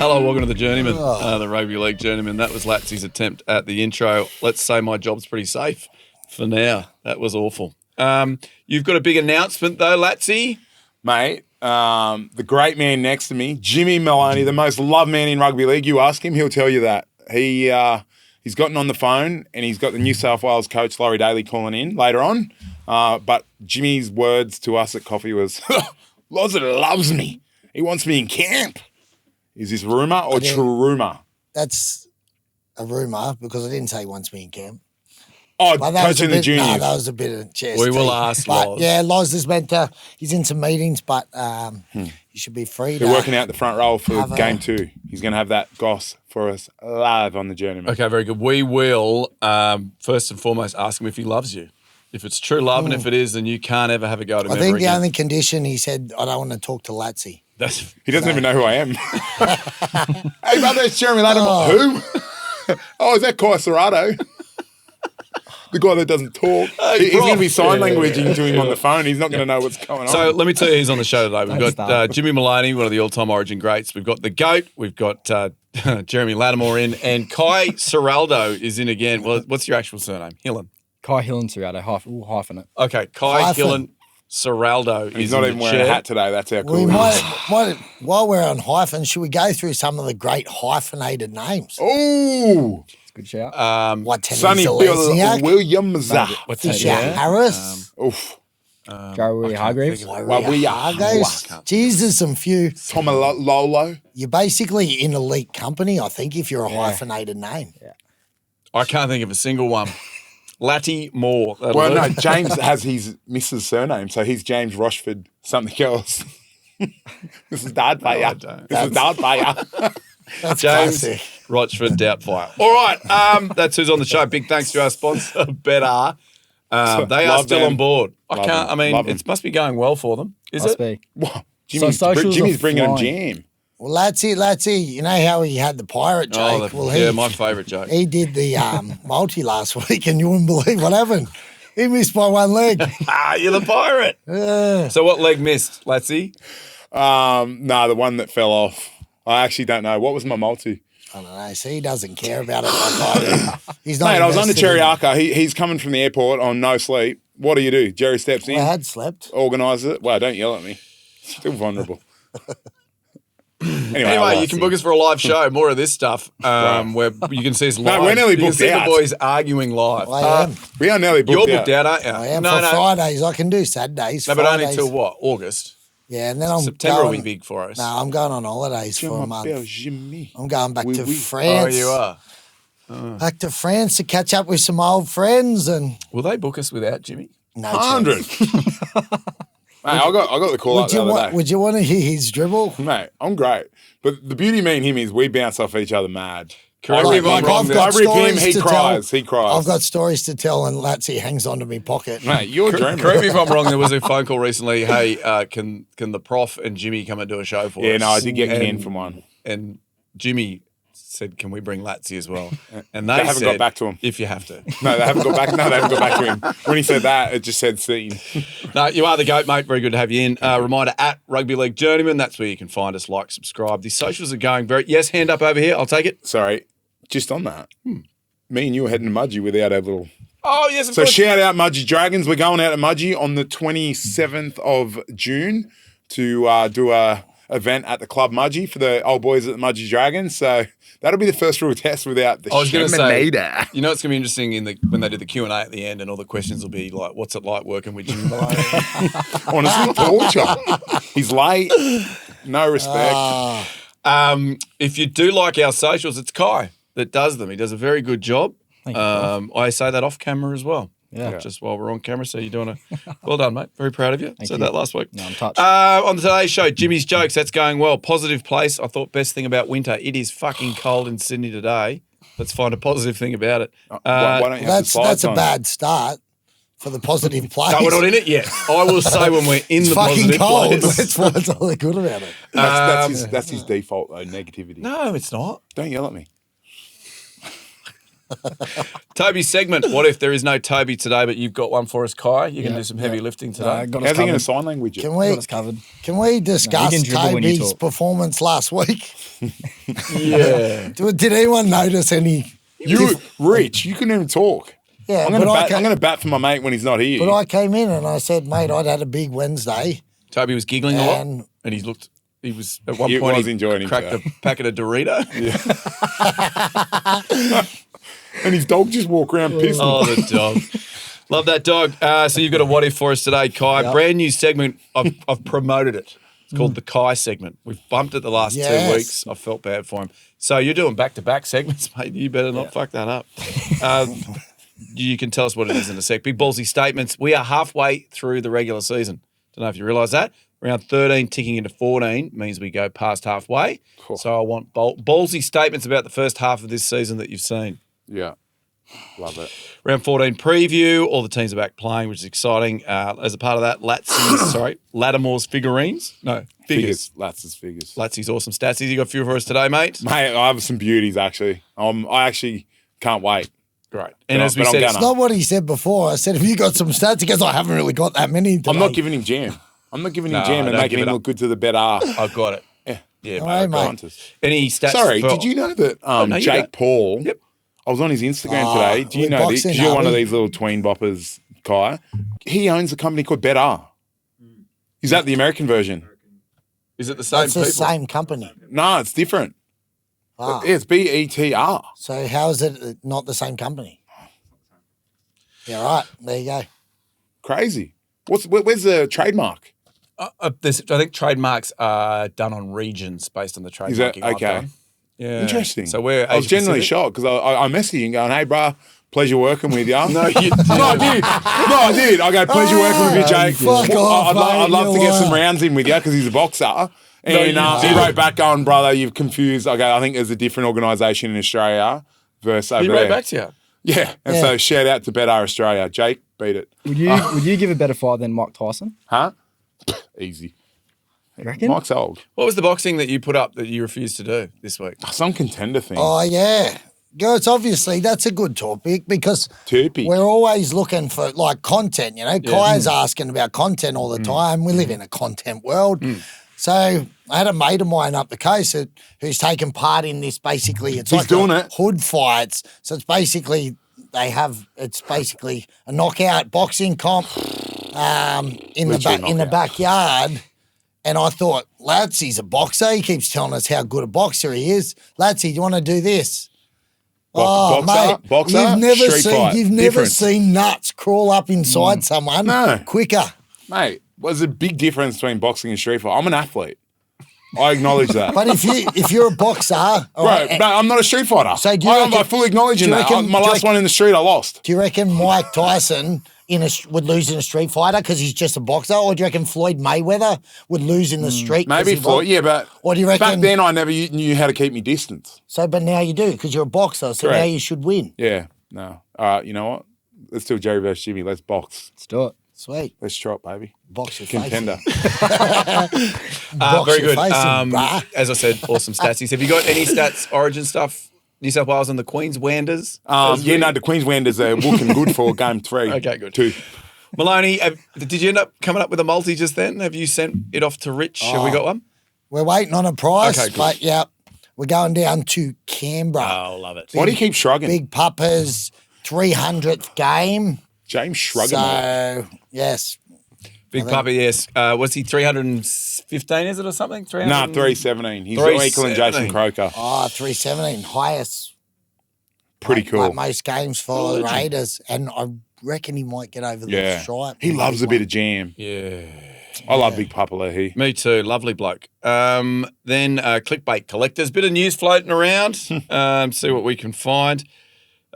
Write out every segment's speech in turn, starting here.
Hello, welcome to the Journeymen, the Rugby League Journeymen. That was Latsy's attempt at the intro. Let's say my job's pretty safe for now. That was awful. You've got a big announcement though, Latsy. Mate, the great man next to me, Jimmy Maloney, the most loved man in rugby league. You ask him, he'll tell you that. He's gotten on the phone and he's got the New South Wales coach, Laurie Daley, calling in later on. But Jimmy's words to us at coffee was, Lozzard loves me. He wants me in camp. Is this rumour or true rumour? That's a rumour because I didn't say he wants me in camp. Oh, coaching the juniors. No, that was a bit of chest. We will ask Loz. Yeah, Loz is meant to, he's in some meetings, but he should be free. They're working out the front row for game 2. He's going to have that goss for us live on the Journeyman. Okay, very good. We will, first and foremost, ask him if he loves you. If it's true love, and if it is, then you can't ever have a go at him ever I think the again. only condition, he said, I don't want to talk to Latsy. He doesn't even know who I am. Hey, brother, it's Jeremy Latimore. Who? Oh, is that Kai Hillen-Ciraldo? The guy that doesn't talk. He's going to be sign languaging to him on the phone. He's not going to know what's going on. So let me tell you who's on the show today. We've got Jimmy Maloney, one of the all-time Origin greats. We've got the GOAT. We've got Jeremy Latimore in. And Kai Hillen-Ciraldo is in again. Well, what's your actual surname? Hillen. Kai Hillen-Ciraldo, hyphen it. Okay, Kai Hillen-Ciraldo. He's not even wearing a hat today. That's how cool We he is. while we're on hyphen, should we go through some of the great hyphenated names? Ooh. Good shout. Sonny Bill Williams. Fisher Harris. Oof. Joey Hargreaves. Hargreaves. Jesus, some few. Lolo. You're basically in elite company, I think, if you're a hyphenated name. Yeah. I can't think of a single one. Latimore. Well, no, James has his Mrs. surname, so he's James Rochford something else. This is Dad Bayer. This is Dad Bayer. That's James classic. Rochford Doubtfire. All right, that's who's on the show. Big thanks to our sponsor, Betr. They are still on board. It must be going well for them. Is Must it? be. Wow. Jimmy's bringing him jam. Well, Latsy, you know how he had the pirate joke? My favourite joke. He did the multi last week, and you wouldn't believe what happened. He missed by one leg. You're the pirate. So what leg missed, Latsy? No, the one that fell off. I actually don't know. What was my multi? I don't know. See, he doesn't care about it like I do. He's not. Mate, I was under invested in Cheriaka. He's coming from the airport on no sleep. What do? Jerry steps in. I had slept. Organises it. Well, don't yell at me. Still vulnerable. Anyway, you can book us for a live show. More of this stuff where you can see us live. No, we're nearly you can booked see out. the boys arguing live. I am. We are nearly booked You're booked out, aren't you? I am for Fridays. I can do Saturdays. No, but only Fridays. till what? August? Yeah, and then I'm September going, will be big for us. No, I'm going on holidays for a month. I'm going back to Oh, France. you are? Back to France to catch up with some old friends and. Will they book us without Jimmy? No 100. Mate, I got the call out the other day. Would you want to hear his dribble? Mate, I'm great. But the beauty of me and him is we bounce off each other mad. Correct me if I'm wrong. I rip him, he cries. He cries. I've got stories to tell, and Latsy hangs onto me pocket. Mate, you're a dreamer. Correct me if I'm wrong. There was a phone call recently. Hey, can the prof and Jimmy come and do a show for us? Yeah, no, I did get canned from one. And Jimmy said, "Can we bring Latsy as well?" And They haven't got back to him. If you have to. No, they haven't got back. No, they haven't got back to him. When he said that, it just said scene. No, you are the GOAT, mate. Very good to have you in. Reminder, at Rugby League Journeyman. That's where you can find us, like, subscribe. The socials are going very... Yes, hand up over here. I'll take it. Sorry, just on that. Me and you were heading to Mudgee without our little... Oh, yes, of So course. shout out Mudgee Dragons. We're going out to Mudgee on the 27th of June to do a event at the Club Mudgee for the old boys at the Mudgee Dragons. So that'll be the first real test without the I was going to say, Sheminator. you know, it's going to be interesting when they do the Q&A at the end and all the questions will be like, what's it like working with Jimmy Maloney? Honestly, torture. He's late. No respect. If you do like our socials, it's Kai that does them. He does a very good job. Thank you. I say that off camera as well. Yeah. Not just while we're on camera. So you're doing well done, mate. Very proud of you. Said you. that last week. No, I'm touched. On today's show, Jimmy's jokes. That's going well. Positive place. I thought best thing about winter. It is fucking cold in Sydney today. Let's find a positive thing about it. Why don't you have the That's slides a on? bad start for the positive place. No, we're not in it yet. I will say when we're in It's the fucking positive cold. place. That's what's all good about it. That's his default, though, negativity. No, it's not. Don't yell at me. Toby's segment. What if there is no Toby today, but you've got one for us, Kai? You can do some heavy lifting today. Got How's us he going to covered. sign language it? Can Got us covered. we discuss can dribble when you Toby's talk. performance last week? Yeah. Did anyone notice any? Rich, you couldn't even talk. Yeah, I'm going to bat for my mate when he's not here. But I came in and I said, mate, I'd had a big Wednesday. Toby was giggling a lot, And- and he was at one He point was enjoying cracked himself. a packet of Dorito. And his dog just walk around pissing. Oh, the dog. Love that dog. So you've got a what if for us today, Kai. Yep. Brand new segment. I've promoted it. It's called the Kai segment. We've bumped it the last 2 Yes. weeks. I felt bad for him. So you're doing back-to-back segments, mate. You better not fuck that up. You can tell us what it is in a sec. Big ballsy statements. We are halfway through the regular season. Don't know if you realise that. Round 13 ticking into 14 means we go past halfway. Cool. So I want ballsy statements about the first half of this season that you've seen. Yeah. Love it. Round 14 preview. All the teams are back playing, which is exciting. As a part of that, Latimore's figurines. No, figures. Lats's figures. Latsy's awesome stats. You got a few for us today, mate? Mate, I have some beauties, actually. I actually can't wait. Great. And But as we I'm said, gonna- It's not what he said before. I said, have you got some stats? He goes, I haven't really got that many today. I'm not giving him jam. I'm not giving him No, jam and don't making give him it look up. good to the Betr. I've got it. Yeah. Yeah, All mate. right, I've got mate. it. Any stats? Sorry, for- did you know that no, you Jake go. Paul, Yep. I was on his Instagram today. Do you we're know this? boxing, Because you're are one of we? these little tween boppers, Kai. He owns a company called Betr. Is that the American version? Is it the same That's the people? same company. No, it's different. Ah, Yeah, it's BETR. so how is it not the same company? Yeah, right. There you go. Crazy. Where's the trademark? I think trademarks are done on regions based on the trademarking. Is that I've okay? done. Yeah. Interesting. So we're I was Asia genuinely Pacific. shocked because I messaged him going, hey, bro, pleasure working with you. No, you didn't. No, I did. No, I did. I go, pleasure working with you, Jake. fuck off, I'd love to mate, get some you're rounds in with you because he's a boxer. And you he didn't. wrote back going, brother, you've confused. I go, I think there's a different organisation in Australia versus over He there. wrote back to you. Yeah. And Yeah. so shout out to Betr Australia. Jake, beat it. Would you give a better fight than Mike Tyson? Huh? Easy. You reckon? Mike's old. What was the boxing that you put up that you refused to do this week? Some contender thing. Oh, yeah. Girls, obviously, that's a good topic because Topic. we're always looking for like content, you know. Kai's asking about content all the time. We live in a content world. So I had a mate of mine up the coast who's taken part in this basically. It's He's like doing a it. hood fights. So it's basically it's basically a knockout boxing comp in Literally the knockout. backyard. And I thought, Latsy's a boxer. He keeps telling us how good a boxer he is. Latsy, do you want to do this? Boxer? You've never Street fight. You've never Different. seen nuts crawl up inside someone No. quicker. Mate, there's a big difference between boxing and street fight. I'm an athlete. I acknowledge that. But if you're a boxer, all Right, right, no, I'm not a street fighter. So do you I reckon- fully acknowledge do you that. reckon- My do you last one in the street, I lost. do you reckon Mike Tyson would lose in a street fighter because he's just a boxer, or do you reckon Floyd Mayweather would lose in the street? 'cause Maybe he Floyd, yeah, but Or do you back reckon- then I never knew how to keep me distance. So, but now you do because you're a boxer. So now Correct. you should win. Yeah, no. All right, you know what? Let's do Jerry versus Jimmy. Let's box. Let's do it. Sweet, Let's chop, baby. box your Contender. Box Very your good. face in, bruh. As I said, awesome stats. Have you got any stats, origin stuff? New South Wales and the Queenslanders? Yeah, no, the Queenslanders are looking good for game 3. Okay, good. 2. Maloney, did you end up coming up with a multi just then? Have you sent it off to Rich? Have we got one? We're waiting on a price, Okay, good. but yeah, we're going down to Canberra. Oh, love it. Why do you keep shrugging? Big Papa's 300th game. James shrugging. mate. So, yes. Big Puppy, yes. Was he 315, is it, or something? 300? Nah, 317. He's 317. equaling Jason Croker. 317, highest. Pretty cool. Like most games for the Raiders. And I reckon he might get over the Yeah. stripe. He loves a bit of jam. Yeah. I love Big Papa Leahy. Me too. Lovely bloke. Then Clickbate Collectors. Bit of news floating around. See what we can find.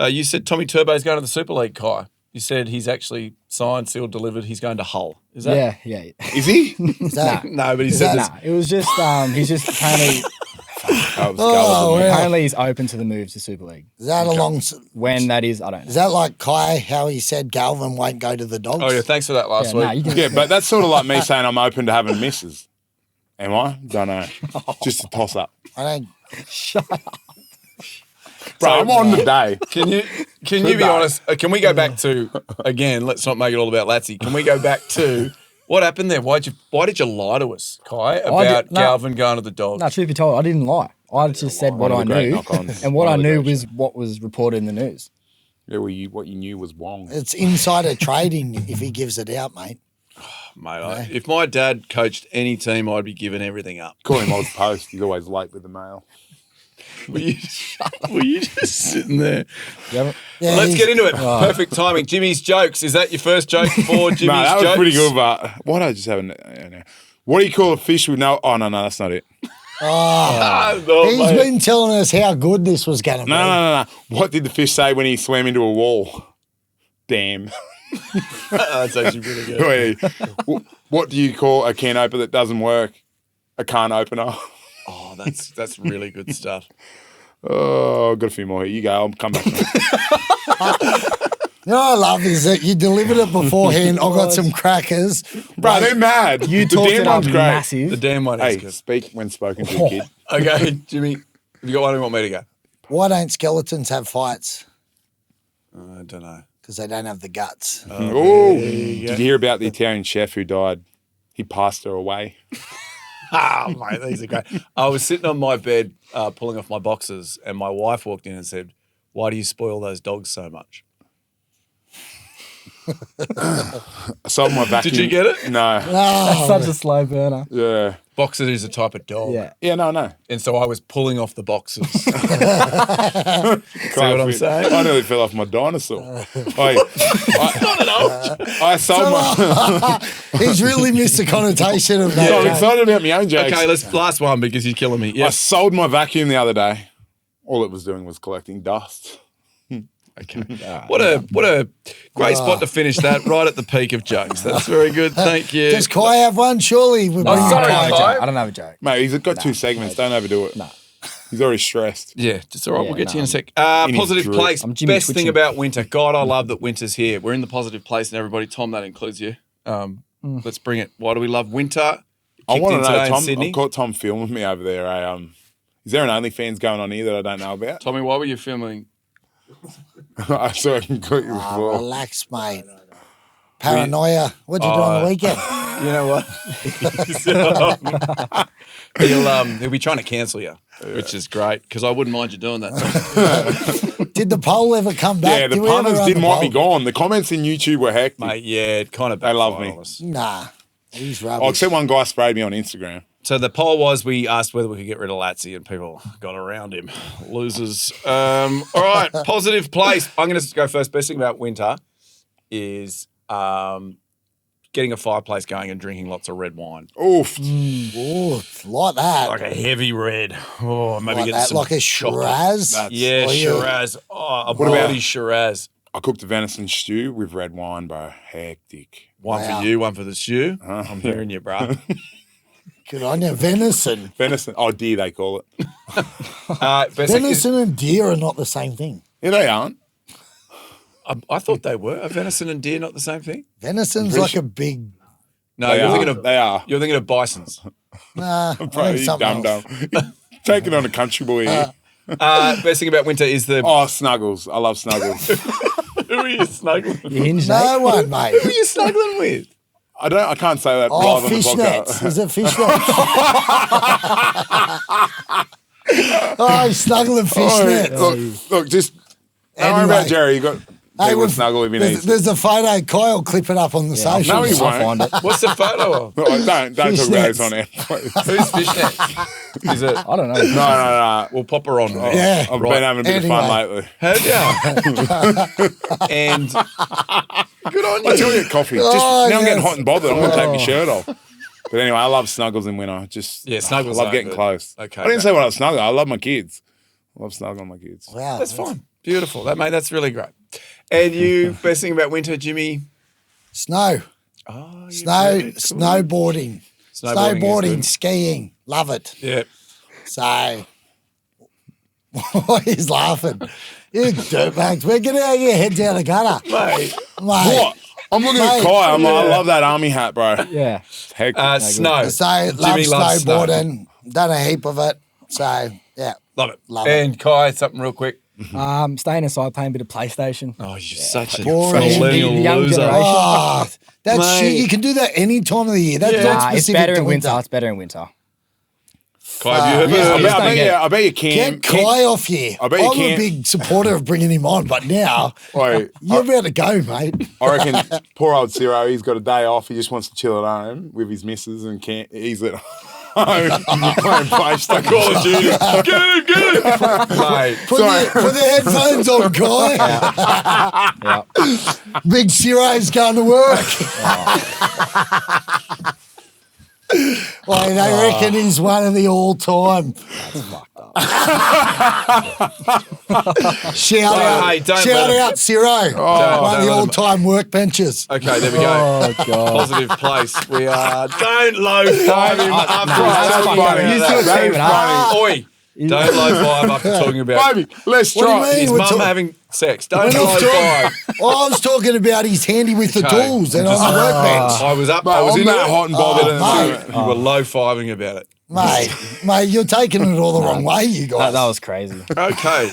You said Tommy Turbo's going to the Super League, Kai. You said he's actually signed, sealed, delivered. He's going to Hull. Is that? Yeah. Is he? Is that, No, but he Is said that- this. Nah, it was just he's just apparently I was Oh, gullible, man. yeah. apparently he's open to the move to Super League. is that along? When that is, I don't know. Is that like Kai, how he said Galvin won't go to the Dogs? Oh, yeah. Thanks for that last Yeah, week. nah, you can, Yeah, but that's sort of like me saying I'm open to having misses. Am I? Don't know. Just a toss up. I don't. shut up. Bro, I'm on the day. Can you be honest? Can we go back to, again, let's not make it all about Latsy. Can we go back to what happened there? Why did you lie to us, Kai, about Galvin going to the Dogs? No, truth be told, I didn't lie. I just said what I knew. And what I knew was what was reported in the news. Yeah, well, what you knew was wrong. It's insider trading if he gives it out, mate. Mate, if my dad coached any team, I'd be giving everything up. Call him Oz Post. He's always late with the mail. Were you just sitting there? Yeah, Let's get into it. Perfect timing. Jimmy's jokes. Is that your first joke for Jimmy's jokes? No, that was pretty good, but what I just haven't. What do you call a fish with no? Oh no, that's not it. He's been telling us how good this was going to be. No. What did the fish say when he swam into a wall? Damn. That's actually pretty good. What do you call a can opener that doesn't work? A can opener. Oh, that's really good stuff. Oh, I've got a few more here. You go. I'll come back. You know what I love is that you delivered it beforehand. I got some crackers. Bro, they're mad. You the talked damn it one's up great. massive. The damn one is Hey, good. speak when spoken to, kid. Okay, Jimmy, have you got one you want me to go? Why don't skeletons have fights? I don't know. Because they don't have the guts. Oh, did you hear about the Italian chef who died? He passed her away. Oh, mate, these are great. I was sitting on my bed pulling off my boxes, and my wife walked in and said, "Why do you spoil those dogs so much?" I sold my vacuum. Did you get it? No. That's such a slow burner. Yeah. Boxer is a type of dog. Yeah. Yeah, no. And so I was pulling off the boxes. See what I'm saying? I nearly fell off my dinosaur. I sold my... He's really missed the connotation of that. I'm excited about my own jokes. Okay, last one because you're killing me. I Yes. sold my vacuum the other day. All it was doing was collecting dust. Okay. What a great spot to finish that, right at the peak of jokes. That's very good. Thank you. Does Kai have one? Surely. sorry, I Kai. don't have a joke. Mate, he's got two segments. Don't overdo it. No. He's already stressed. Yeah, just all right. Yeah, We'll get to you in a no, sec. in his Positive drip. place. I'm Jimmy Best thing twitching. about winter. God, I love that winter's here. We're in the positive place, and everybody. Tom, that includes you. Let's bring it. Why do we love winter? I want to know, today in Tom. Sydney. I've caught Tom filming me over there. Is there an OnlyFans going on here that I don't know about? Tommy, why were you filming? I saw I can got you before. Relax, mate. Paranoia. What'd you do on the weekend? You know what? He'll be trying to cancel you, which is great because I wouldn't mind you doing that. Did the poll ever come back? Yeah, the Did we ever punters run didn't the want me poll? gone. The comments in YouTube were hectic. Mate, yeah, it kind of They love backfired me. on us. Nah. He's Oh, rubbish. except one guy sprayed me on Instagram. So the poll was we asked whether we could get rid of Latsy and people got around him. Losers. All right, positive place. I'm going to go first. Best thing about winter is getting a fireplace going and drinking lots of red wine. Oof. Ooh, like that. Like a heavy red. Oh, maybe Like get that, some like a chocolate. Shiraz. Yeah, Oh, yeah. Shiraz. Oh, a What about- bloody Shiraz. I cooked a venison stew with red wine, bro. Hectic. One Wow. for you, one for the stew. Uh-huh. I'm hearing you, bro. Good on you. Venison. Venison. Oh, deer, they call it. Best thing is- Venison and deer are not the same thing. Yeah, they aren't. I thought they were. Are venison and deer not the same thing? Venison's like a big. No, They you're are. thinking of They are. You're thinking of bisons. Nah, I Bro, think you something dumb else. dumb. Taking on a country boy here. Best thing about winter is the. Oh, Snuggles. I love Snuggles. Who are you snuggling? You hinged, No mate. one, Who mate. are you snuggling with? I can't say that Oh, live on the fishnets. podcast. Is it fishnets? Oh, he's snuggling fishnets. Look, just don't worry about Anyway. Jerry. You got Hey, people we've- snuggle if he there's, needs. there's a photo. Kyle will clip it up on the socials. No, he I'll won't. find it. What's the photo of? No, don't talk about this on air. Who's fishnets? Is it? I don't know. No. We'll pop her on. Yeah. I've been having a bit of fun lately. Have ya? And good on you. I tell you, coffee. Just Oh, now I'm getting yes. hot and bothered. I'm gonna take my shirt off. But anyway, I love snuggles in winter. Just Yeah, snuggles I love are getting good. close. Okay, I didn't okay. say what I was snuggling. I love my kids. I love snuggling my kids. Wow. That's fine. Beautiful. That's really great. And you, best thing about winter, Jimmy? Snow. Oh, you're Snow. very cool. Snowboarding. Snowboarding is good. Skiing. Love it. Yeah. So, he's laughing. You dirtbags. We're getting out of your head down the gutter. Mate. Mate. What? I'm looking at Mate. Kai. I'm like, I love that army hat, bro. Yeah. Hectic. Snow. So, love Jimmy loves snow. snowboarding. Done a heap of it. So, yeah. Love it. Love it. And Kai, something real quick. Staying inside, playing a bit of PlayStation. Oh, you're such a Boring. millennial The young loser. generation. Oh, that's Mate. shit. You can do that any time of the year. That's not Nah, specific it's better to in winter. It's better in winter. Kai, have you Yeah, ever I bet you can. Get Kai off here. I bet you I'm can't. a big supporter of bringing him on, but now Wait, you're about to go, mate. I reckon poor old Ciro, he's got a day off. He just wants to chill at home with his missus and he's at home playing PlayStation. Call of Duty? Get him! Mate. Put the headphones on, Kai. Yeah. Big Ciro's going to work. Well, they reckon he's one of the all-time. Shout out, Ciro. One of the don't all-time workbenchers. Okay, there we go. Oh, God. Positive place. We are. Don't low five him after that's talking funny. about You that. still keep it up. Oi, don't low five after talking about Baby, let's What do you try. mean? his We're mum talk- having sex. Don't We're low not five. I was talking about he's handy with the Okay. tools and on the workbench. I was up. Mate, I was I'm in that that hot and bothered at the mate. moment. You were low fiving about it. Mate, you're taking it all the wrong way, you guys. That was crazy. Okay,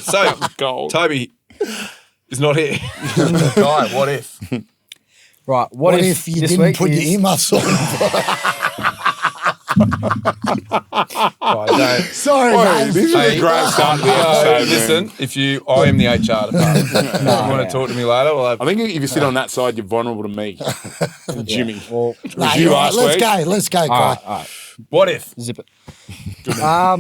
so Gold. Toby is not here. Guy, what if? Right. what if you this didn't week put your is- earmuffs on? Right, don't. Sorry, Oi, mate. this is a great start to the episode. Listen, I am the HR department. If you want to talk to me later? Well, I think if you sit on that side, you're vulnerable to me and Jimmy. Well, It No, was you you're right. last Let's week. go, all Kai. right. what if? Zip it. All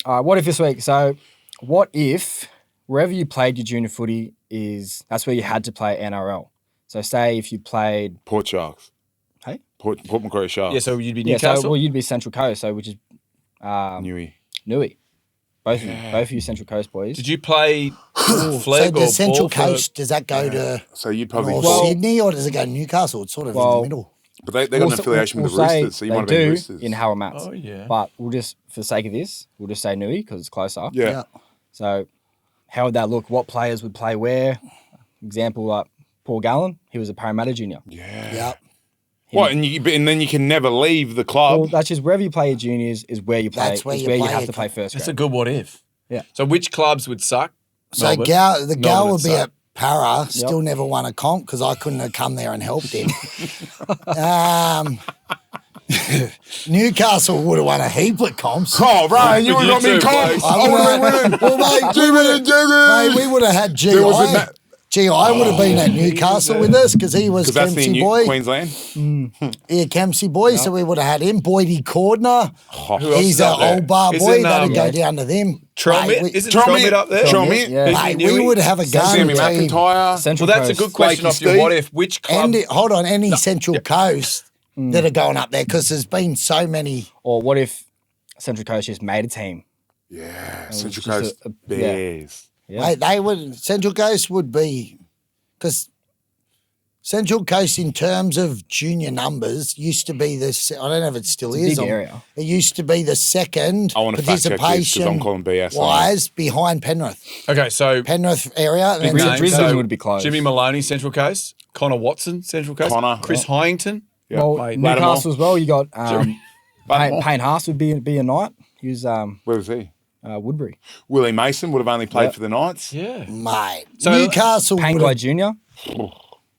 right. What if this week? So, what if wherever you played your junior footy that's where you had to play NRL? So, say if you played, Port Sharks. hey, Port Macquarie Sharks. Yeah, so you'd be yeah, Newcastle. so you'd be Central Coast, so which is Newey. Newey. Both of you Central Coast boys. Did you play So flag or does Central ball for- Coast, does that go to So you'd probably. North Sydney or does it go to Newcastle? It's sort of in the middle. But they got an affiliation with the say Roosters, so you they might have been do Roosters. in Harold Mats. Oh, yeah. But we'll just, for the sake of this, we'll just say Newey because it's closer. Yeah. So, how would that look? What players would play where? Example, like Paul Gallen, he was a Parramatta junior. Yeah. What? And then you can never leave the club. Well, that's just wherever you play your juniors is where you play. That's where is you where you play have it. to play first That's a grade. good what if. Yeah. So which clubs would suck? So Melbourne. the gal Melbourne would be suck. at Para, still never won a comp because I couldn't have come there and helped him. Newcastle would have won a heap of comps. Oh, Ryan, you would have got me You too, comps. bloke. I would have been winning. Well, mate, Jimmy. we would have had GI. There was a- GI would have been at Newcastle with us because he was Because that's the Kempsey new boy. Queensland. Yeah, Kempsey boy. So we would have had him. Boydie Cordner. Who else He's is an up there? old bar Isn't, boy. That'd go yeah. down to them. Trelmit? Mate, Isn't Trelmit. Trelmit up there? Trelmit. Yeah. Mate, we would have a gun Sammy team. McIntyre. Central Well, that's a Coast. good question Blakey off your Steve. what if. Which club? And hold on, any Central Coast that are going up there because there's been so many. Or what if Central Coast just made a team? Yeah, was Central just Coast yeah. Bears. Yeah. Mate, they would. Central Coast would be because Central Coast, in terms of junior numbers, used to be the. I don't know if it still It's a is. big area. It used to be the second I want to fact check this because participation I'm calling BS. wise behind Penrith. Okay, so Penrith area. And then Big Central names. Brisbane So would be close. Jimmy Maloney, Central Coast. Connor Watson, Central Coast. Connor, Chris Hyington. Yeah. Well, mate, Newcastle as well. You got Latimore. Payne Haas would be a knight. He was Where was he? Woodbury. Willie Mason would have only played Yep. for the Knights. Yeah. Mate, So- Newcastle Payne would Guy have, Junior.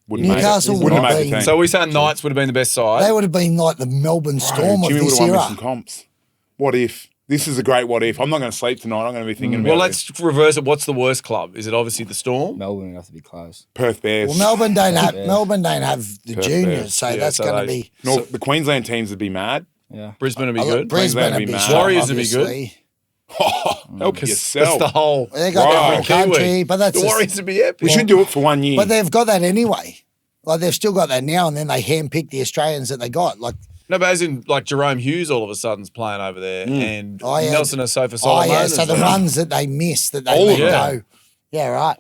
Wouldn't Newcastle made it. Wouldn't would have have made the been- team. So we saying Knights would have been the best side. they would have been like the Melbourne Storm Jimmy of would this have won me era. some comps. What if? This is a great what if. I'm not going to sleep tonight. I'm going to be thinking about Well, this. let's reverse it. What's the worst club? Is it obviously the Storm? Melbourne would have to be close. Perth Bears. Well, Melbourne don't have the Perth juniors, Bears. so Yeah, that's so going to they- be. North, the Queensland teams would be mad. Yeah. Brisbane would be good. Brisbane Queensland would would be be strong, mad. Warriors would be good. obviously. Help That's yourself. the whole. They got Right. their own country, Kiwi. but that's The Warriors would be epic. we should do it for 1 year. But they've got that anyway. Like they've still got that now, and then they handpick the Australians that they got. Like, No, but as in, like, Jerome Hughes all of a sudden's playing over there, and Oh, yeah. Nelson Asofa oh Solomon. yeah, so the ones that they miss that they let yeah. go. Yeah, right.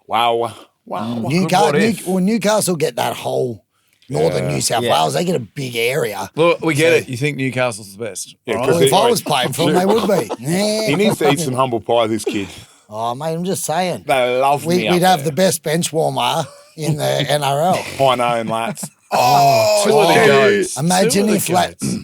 wow. Newcastle get that whole northern New South Yeah. Wales. They get a big area. Look, we get it. You think Newcastle's the best? Yeah, All right. because Well, if I Right. was playing for them, they would be. Yeah. He needs to eat some humble pie, this kid. Oh, mate, I'm just saying. They love me. We'd have the best bench warmer in the NRL. I know, and Lats. Two of the goats. Imagine Two of if the like, goats.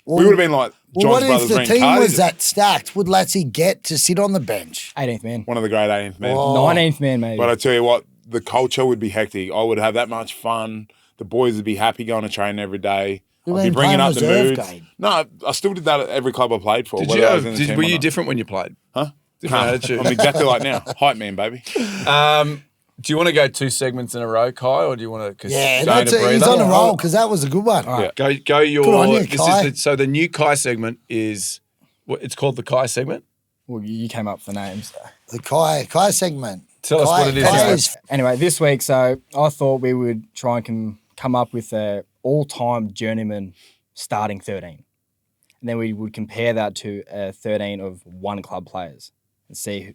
We would have been like Well, John's what if brothers the being team was Cardies. that stacked? Would Lassie get to sit on the bench? 18th man. One of the great 18th men. Oh. 19th man, maybe. But I tell you what, the culture would be hectic. I would have that much fun. The boys would be happy going to train every day. You I'd be mean bringing playing up the reserve moods. grade? No, I still did that at every club I played for. Did whether I was in the team were or you not. different when you played? Huh? Different No, attitude. I'm exactly like now. Hype man, baby. Do you want to go 2 segments in a row, Kai, or do you want to? Yeah, gain a he's breather? on a roll because that was a good one. All right, go your. Good on you, this Kai. is so the new Kai segment is what it's called, the Kai segment. Well, you came up with the names. The Kai segment. Tell us what it is. Kai Anyway. is Anyway, this week, so I thought we would try and come up with a all-time journeyman starting 13. And then we would compare that to a 13 of one club players and see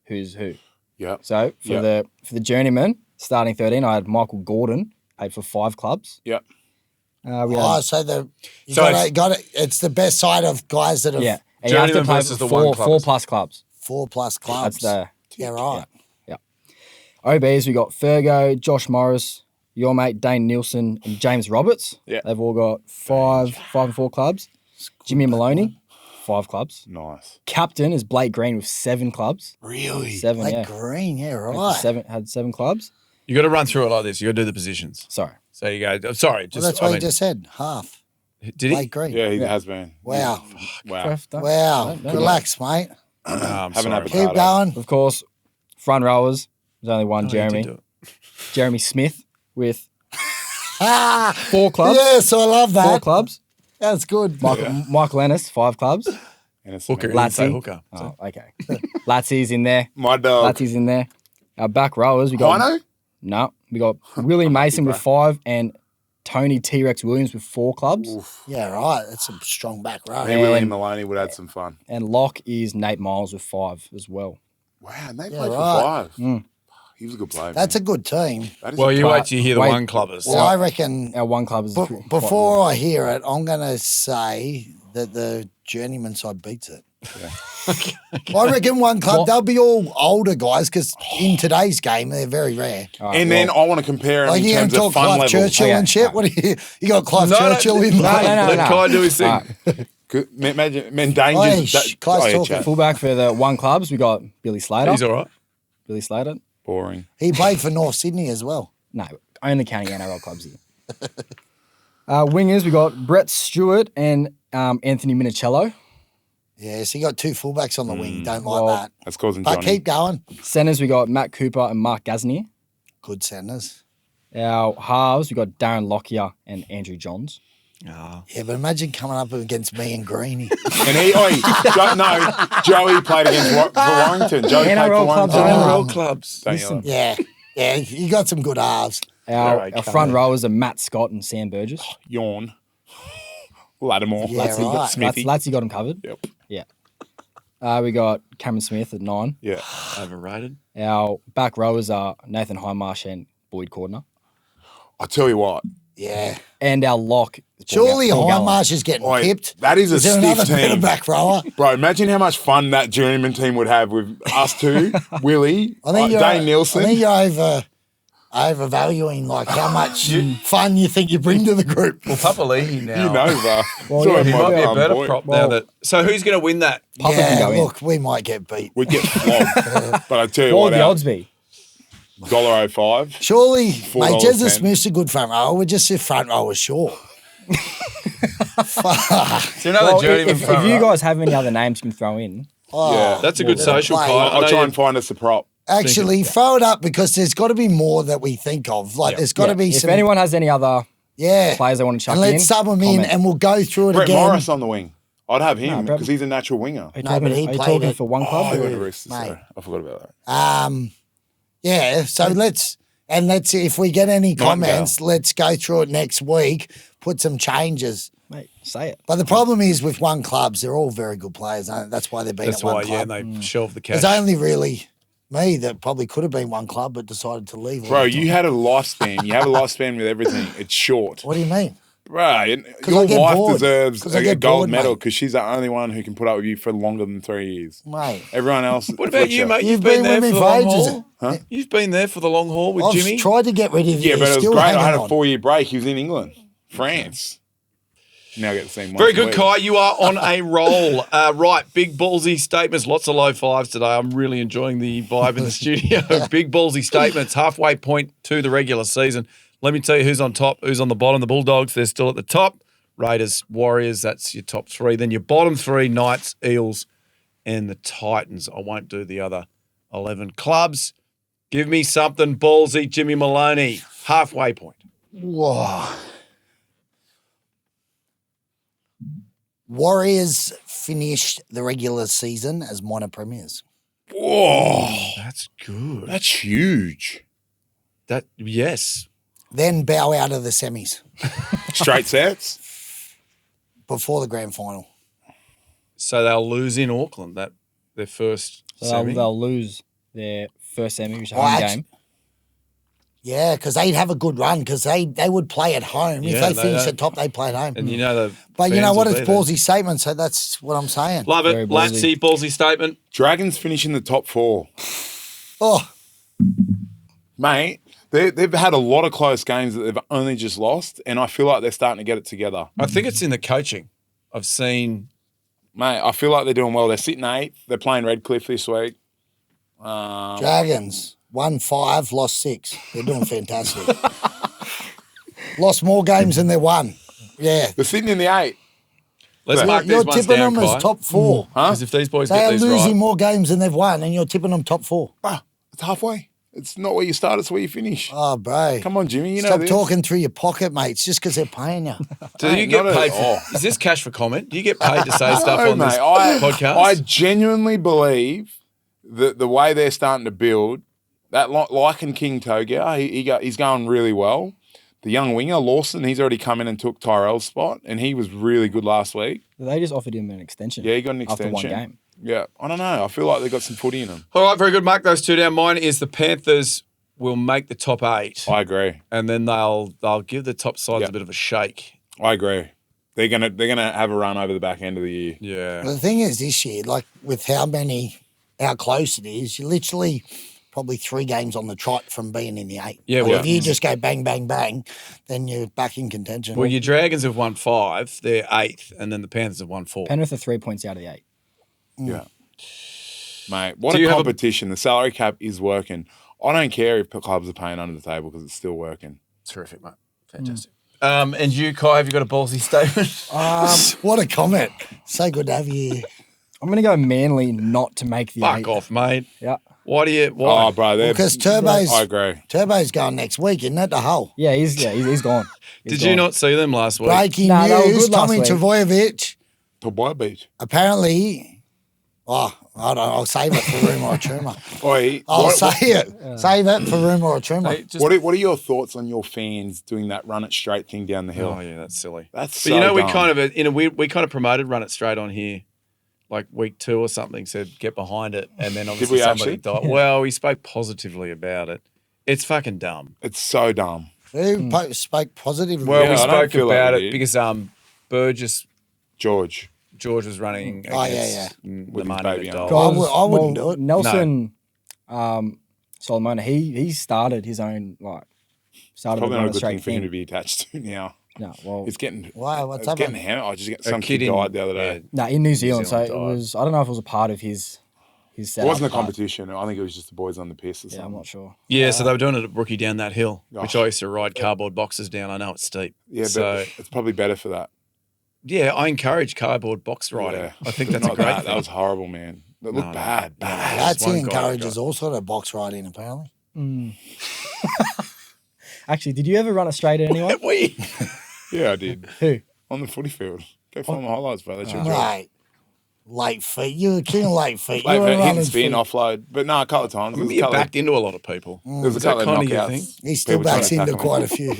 who's who. Yeah. So for the journeyman starting 13, I had Michael Gordon, played for 5 clubs. Yep. We had, got it. It's the best side of guys that have yeah, and you have to Journeyman play versus the for one clubbers. 4+ clubs. 4+ clubs. That's the yeah, right. OBs. We got Fergo, Josh Morris, your mate Dane Nielsen, and James Roberts. Yeah. They've all got 5 and 4 clubs. Jimmy Maloney, 5 clubs. Nice. Captain is Blake Green with 7 clubs. Really? 7, Like yeah. Green, yeah, Had right. had 7 clubs. You got to run through it like this. You got to do the positions. Sorry. So you go. Sorry, Well, just that's what he just said. Half. did he? Blake Green. Yeah, he has been. Wow. Wow. Wow. Don't Relax, mate. I'm Haven't sorry. had Keep going. Of course, front rowers. There's only one, Oh, you did Jeremy. do it. Jeremy Smith with Ah, 4 clubs. yes, I love 4 that. clubs. That's good. Michael Ennis, 5 clubs. And it's Hooker. me. You didn't say Latsy. hooker. Oh, okay. Latsy's in there. My dog. Latsy's in there. Our back rowers, we got Hino? no, we got Willie Mason with 5 and Tony T-Rex Williams with 4 clubs. Yeah, right. That's a strong back row. Me and Maloney would have some fun. And lock is Nate Miles with 5 as well. Wow, and they Yeah, played right. for 5. He was a good player. That's a good team. That is Well, a you player. wait till you hear the Wait. one clubbers. Well, I reckon Our one club is quite before I hear it, I'm going to say that the journeyman side beats it. I reckon one club, What? they'll be all older guys because in today's game, they're very rare. All right, And then I want to compare them Like, in you going terms to of talk fun Clive level. Churchill Okay. and shit? What do you got Clive No, Churchill in no, there? Let Kai do his thing. All right. Imagine, Oi, dangerous. shh, Clive's talking. chat. Fullback for the one clubs, we got Billy Slater. He's all right. Billy Slater. Boring. He played for North Sydney as well. No, only counting NRL clubs here. Wingers, we got Brett Stewart and Anthony Minicello. Yeah, so you got 2 fullbacks on the wing. Don't like well, that. That's causing But Johnny. keep going. Centers, we got Matt Cooper and Mark Gasnier. Good centers. Our halves, we got Darren Lockyer and Andrew Johns. Oh. Yeah, but imagine coming up against me and Greeny. And Joey played against for Warrington. Joey played NRL for clubs Warrington. are NRL clubs. Don't you yeah, yeah, you got some good halves. Our okay. front rowers are Matt Scott and Sam Burgess. Yawn. Latimore. Yeah, Latsy got, right. Smithy. Latsy got him covered. Yep. Yeah. We got Cameron Smith at 9. Yeah. Overrated. Our back rowers are Nathan Highmarsh and Boyd Cordner. I tell you what. Yeah. And our lock. is Surely Paul Gallen. Highmarsh is getting Oi, pipped. that is a there stiff another better team. back rower? Bro, imagine how much fun that journeyman team would have with us two, Willie, I think you're, Dane Nielsen. I think you're overvaluing like how much fun you think you bring to the group. Well, Papa Leahy now. You know, bro. Well, Sorry, yeah, he my might be a dumb better boy. prop now Well- that. So who's going to win that? Papa can Yeah, go in. look, we might get beat. We'd get flogged. But I tell you What what, would the odds be? $1.05. Surely, mate, Jezza $4.10. Smith's a good front rower. We're just if front rower short. Fuck. So another Well, journeyman if front you row. guys have any other names you can throw in, Oh, Yeah. That's a good social, play. Kai. I I'll know try you- and find us a prop. Actually, throw it up because there's got to be more that we think of. Like, there's got to be if some. anyone has any other Yeah. players they want to chuck And in, let's sub them in comment. and we'll go through it Brett again. Morris on the wing. I'd have him Brett- because he's a natural winger. Are you No, talking, but he are you played talking it. for one club? He or- went to Roosters, mate. so I forgot about that. Yeah, so let's if we get any Nightingale. comments, let's go through it next week, put some changes. Mate, say it. But the problem is with one clubs, they're all very good players. Aren't they? That's why they've been That's at one why, yeah, club. and they shelved the cash. There's only really me that probably could have been one club but decided to leave. all Bro, the time. you had a lifespan. You have a lifespan with everything. It's short. What do you mean? Bro, and 'Cause your I get wife bored. deserves 'Cause I a get gold bored, medal mate. because she's the only one who can put up with you for longer than 3 years. Mate, Everyone else. What about you, mate? You've been there with me for the for long ages. haul. Huh? You've been there for the long haul with I've Jimmy. tried to get rid of you. Yeah, but it was Still great. I hanging had a on. 4-year break. He was in England, France. Now I get to see him once Very a good, week. Kai. You are on a roll. Right, big ballsy statements. Lots of low fives today. I'm really enjoying the vibe in the studio. Big ballsy statements. Halfway point to the regular season. Let me tell you who's on top, who's on the bottom. The Bulldogs, they're still at the top. Raiders, Warriors, that's your top three. Then your bottom three, Knights, Eels, and the Titans. I won't do the other 11 clubs. Give me something ballsy, Jimmy Maloney. Halfway point. Whoa. Warriors finished the regular season as minor premiers. Whoa, That's good. that's huge. Yes. Then bow out of the semis Straight sets. before the grand final. So they'll lose in Auckland, their first So semi. they'll lose their first semi, which is a Oh, home actu- game. Yeah, because they'd have a good run because they would play at home. Yeah, if they they finish don't- at top, they play at home. And you know the But you know fans what? will It's be there. ballsy statement, so that's what I'm saying. Love it. Very ballsy. Latsy, ballsy statement. Dragons finish in the top 4. Oh, Mate, they've had a lot of close games that they've only just lost, and I feel like they're starting to get it together. I think it's in the coaching. I've seen. Mate, I feel like they're doing well. They're sitting 8th. They're playing Redcliffe this week. Dragons won 5, lost 6. They're doing fantastic. Lost more games than they won. Yeah. They're sitting in the 8. Let's You're- mark You're these ones tipping down, them Kai. as top 4. Because if these boys They get are these losing right, more games than they've won, and you're tipping them top 4. It's halfway. It's not where you start, it's where you finish. Oh, bro. Come on, Jimmy, you know Stop this. talking through your pocket, mates, just because they're paying you. do you Mate, get not paid? at all. Is this cash for comment? Do you get paid to say stuff No, on this mate, podcast? I genuinely believe that the way they're starting to build, that like in King Togia, he's going really well. The young winger, Lawson, he's already come in and took Tyrell's spot, and he was really good last week. They just offered him an extension. Yeah, he got an after extension. one game. Yeah, I don't know. I feel like they've got some footy in them. All right, very good. Mark those two down. Mine is the Panthers will make the top 8, I agree. and then they'll give the top sides Yeah. a bit of a shake. I agree. They're gonna have a run over the back end of the year. Yeah. The thing is, this year, like with how close it is, you're literally probably 3 games on the trot from being in the 8. Yeah, Like, well- if you just go bang, bang, bang, then you're back in contention. Well, your Dragons have won 5, they're 8th, and then the Panthers have won 4. Penrith are 3 points out of the 8. Yeah. Mate, what Do a you have a- competition. The salary cap is working. I don't care if clubs are paying under the table because it's still working. Terrific, mate. Fantastic. And you, Kai, have you got a ballsy statement? What a comment. So good to have you here. I'm going to go Manly not to make the 8. Fuck off, mate. Yeah. Why? Oh, bro. Because I agree. Turbo's going next week, isn't it? The Hull. Yeah, he's gone. He's Did gone. you not see them last week? Breaking Nah, they were news, good last Tommy week. Trbojevic, To Boy Beach. apparently, I don't know, I'll save it for rumour or tumour. Oi, I'll say it. Save it for rumour or tumour. Hey, just- what are your thoughts on your fans doing that run it straight thing down the hill? Oh yeah, that's silly. That's But so you know, we dumb. kind of we kind of promoted Run It Straight on here, like week 2 or something. Said get behind it, and then obviously we somebody actually? died. Well, we spoke positively about it. It's fucking dumb. It's so dumb. Who spoke positive? Well, Yeah, we I don't spoke feel like about we it did. because George was running Oh, yeah, against With his Lamani baby the on. dog. I wouldn't do it. Nelson Solomona, he started his own started Probably the not a run good straight thing for him to thing. be attached to now. No, well, It's getting Why? What's it's happened? getting hammered. I just get A some kid kid in- died the other day. no, in New Zealand. So Zealand it died. was. I don't know if it was a part of his It setup. wasn't a but- competition. I think it was just the boys on the piss or Yeah, something. I'm not sure. Yeah, so they were doing it at Brookie down that hill, which Oh. I used to ride cardboard boxes down. I know it's steep. Yeah, but so it's probably better for that. yeah, I encourage cardboard box riding. Yeah. I think that's a Not great that. thing. That was horrible, man. It looked No. bad. Bad. That's one he guy encourages got- all sort of box riding, apparently. Actually, did you ever run it straight at anyone? we Yeah, I did. Who? On the footy field. Go find my highlights, bro. That's your job. Right. Late feet. You're the king of late feet. Like, You were hit running and spin, feet. offload. But no, a couple of times. remember you backed into a lot of people. There was a Is that couple of kind of your knockouts. thing? He still People trying backs to into tackle quite me. a few.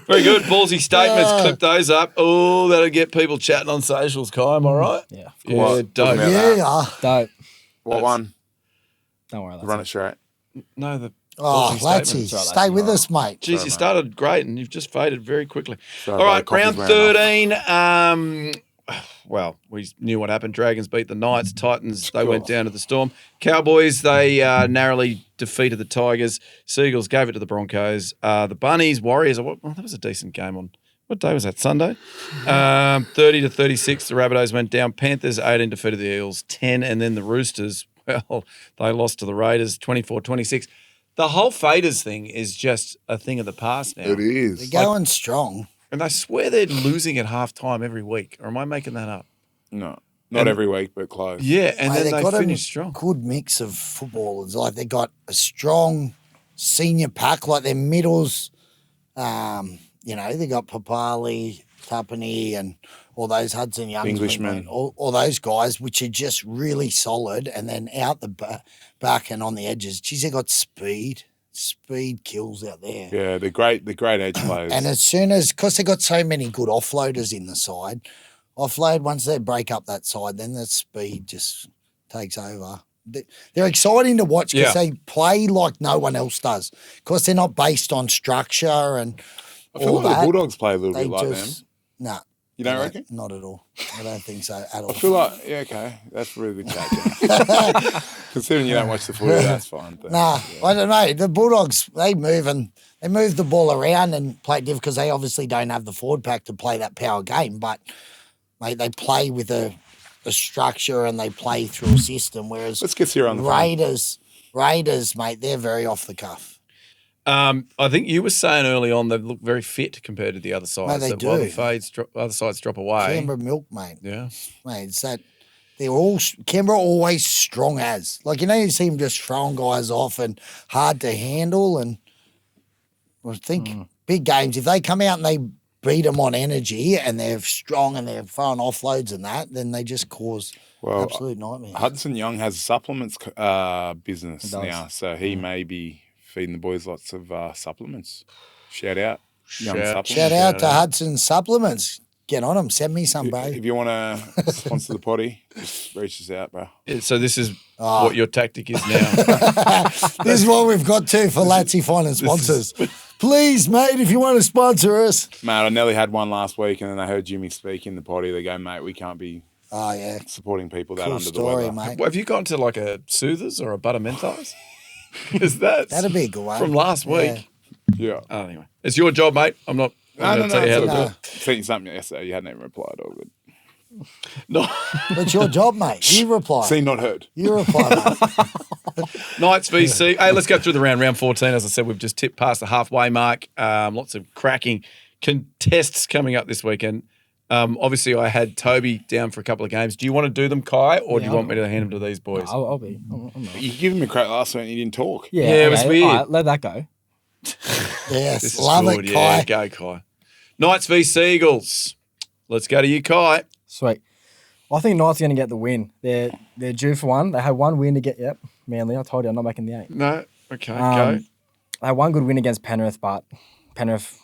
Very good. Ballsy statements. Clip those up. Oh, that'll get people chatting on socials, Kai. Am I right? Yeah. Yeah, What? dope. Talking about Yeah. that. Don't What one? worry. That's Run it. it straight. No, the Oh, ballsy Latsy, statements. Right, stay with us, mate. Jeez, you started great and you've just faded very quickly. Sorry, All bro, right, coffee's round wearing off. 13. well, we knew what happened. Dragons beat the Knights. Titans, they went down to the Storm. Cowboys, they narrowly defeated the Tigers. Seagulls gave it to the Broncos. The Bunnies, Warriors, that was a decent game on, what day was that? Sunday? 30-36, the Rabbitohs went down. Panthers, 18, defeated the Eels, 10. And then the Roosters, well, they lost to the Raiders, 24-26. The whole Faders thing is just a thing of the past now. It is. They're going strong. And I swear they're losing at halftime every week. Or am I making that up? No, not every week, but close. Yeah, and Mate, then they've they got finish a strong. good mix of footballers. Like they got a strong senior pack, like their middles. They got Papali, Tapani, and all those Hudson Youngs, Englishmen. all those guys, which are just really solid. And then out the back and on the edges, geez, they got speed. Speed kills out there. Yeah, they're great. They're great edge players. And as soon as, because they got so many good offloaders in the side, once they break up that side, then the speed just takes over. They're exciting to watch because they play like no one else does. Because they're not based on structure and I feel all like that. the Bulldogs play a little They bit like them. just, nah. You don't reckon? Not at all. I don't think so at all. I feel like, yeah, okay, that's a really good chat. Considering you don't watch the footy, that's fine. But, Nah, I don't know. The Bulldogs, they move the ball around and play it because they obviously don't have the forward pack to play that power game. But, mate, they play with a structure and they play through a system. Whereas let's get Sarah on the phone. Raiders, mate, they're very off the cuff. I think you were saying early on they look very fit compared to the other sides. No, they do. While the other sides drop away. Canberra milk, mate. Yeah. Mate, it's that Canberra always strong as. Like, you see them just throwing guys off and hard to handle. And I think big games, if they come out and they beat them on energy and they're strong and they're throwing offloads and that, then they just cause absolute nightmare. Hudson Young has a supplements business now, so he may be feeding the boys lots of supplements. Shout out. Shout out to Hudson Supplements. Get on them. Send me some, bro. If you want to sponsor the potty, just reach us out, bro. Yeah, so this is what your tactic is now. This is what we've got to for Latsy finding sponsors. Please, mate, if you want to sponsor us. Mate, I nearly had one last week and then I heard Jimmy speak in the potty. They go, mate, we can't be supporting people that cool under story, the weather. mate. Well, have you gone to like a Soothers or a Butter Menthos? Because that'd be a good one. From last week. Yeah. Oh, anyway, it's your job, mate. I'm not going to tell you how to do it. Sent you something yesterday. You hadn't even replied. All good. No. It's your job, mate. You reply. Seen, not heard. You reply, mate. Knights VC. Hey, let's go through the round 14. As I said, we've just tipped past the halfway mark. Lots of cracking contests coming up this weekend. Obviously, I had Toby down for a couple of games. Do you want to do them, Kai, or do you want me to hand them to these boys? I'll be. I'm You gave him a crack last week and you didn't talk. Yeah, it was weird. All right, let that go. Yes, love it, Kai. Yeah, go, Kai. Knights v Seagulls. Let's go to you, Kai. Sweet. I think Knights are going to get the win. They're due for one. They had one win to get. Yep, Manly. I told you I'm not making the 8. No, okay, go. They had one good win against Penrith, but Penrith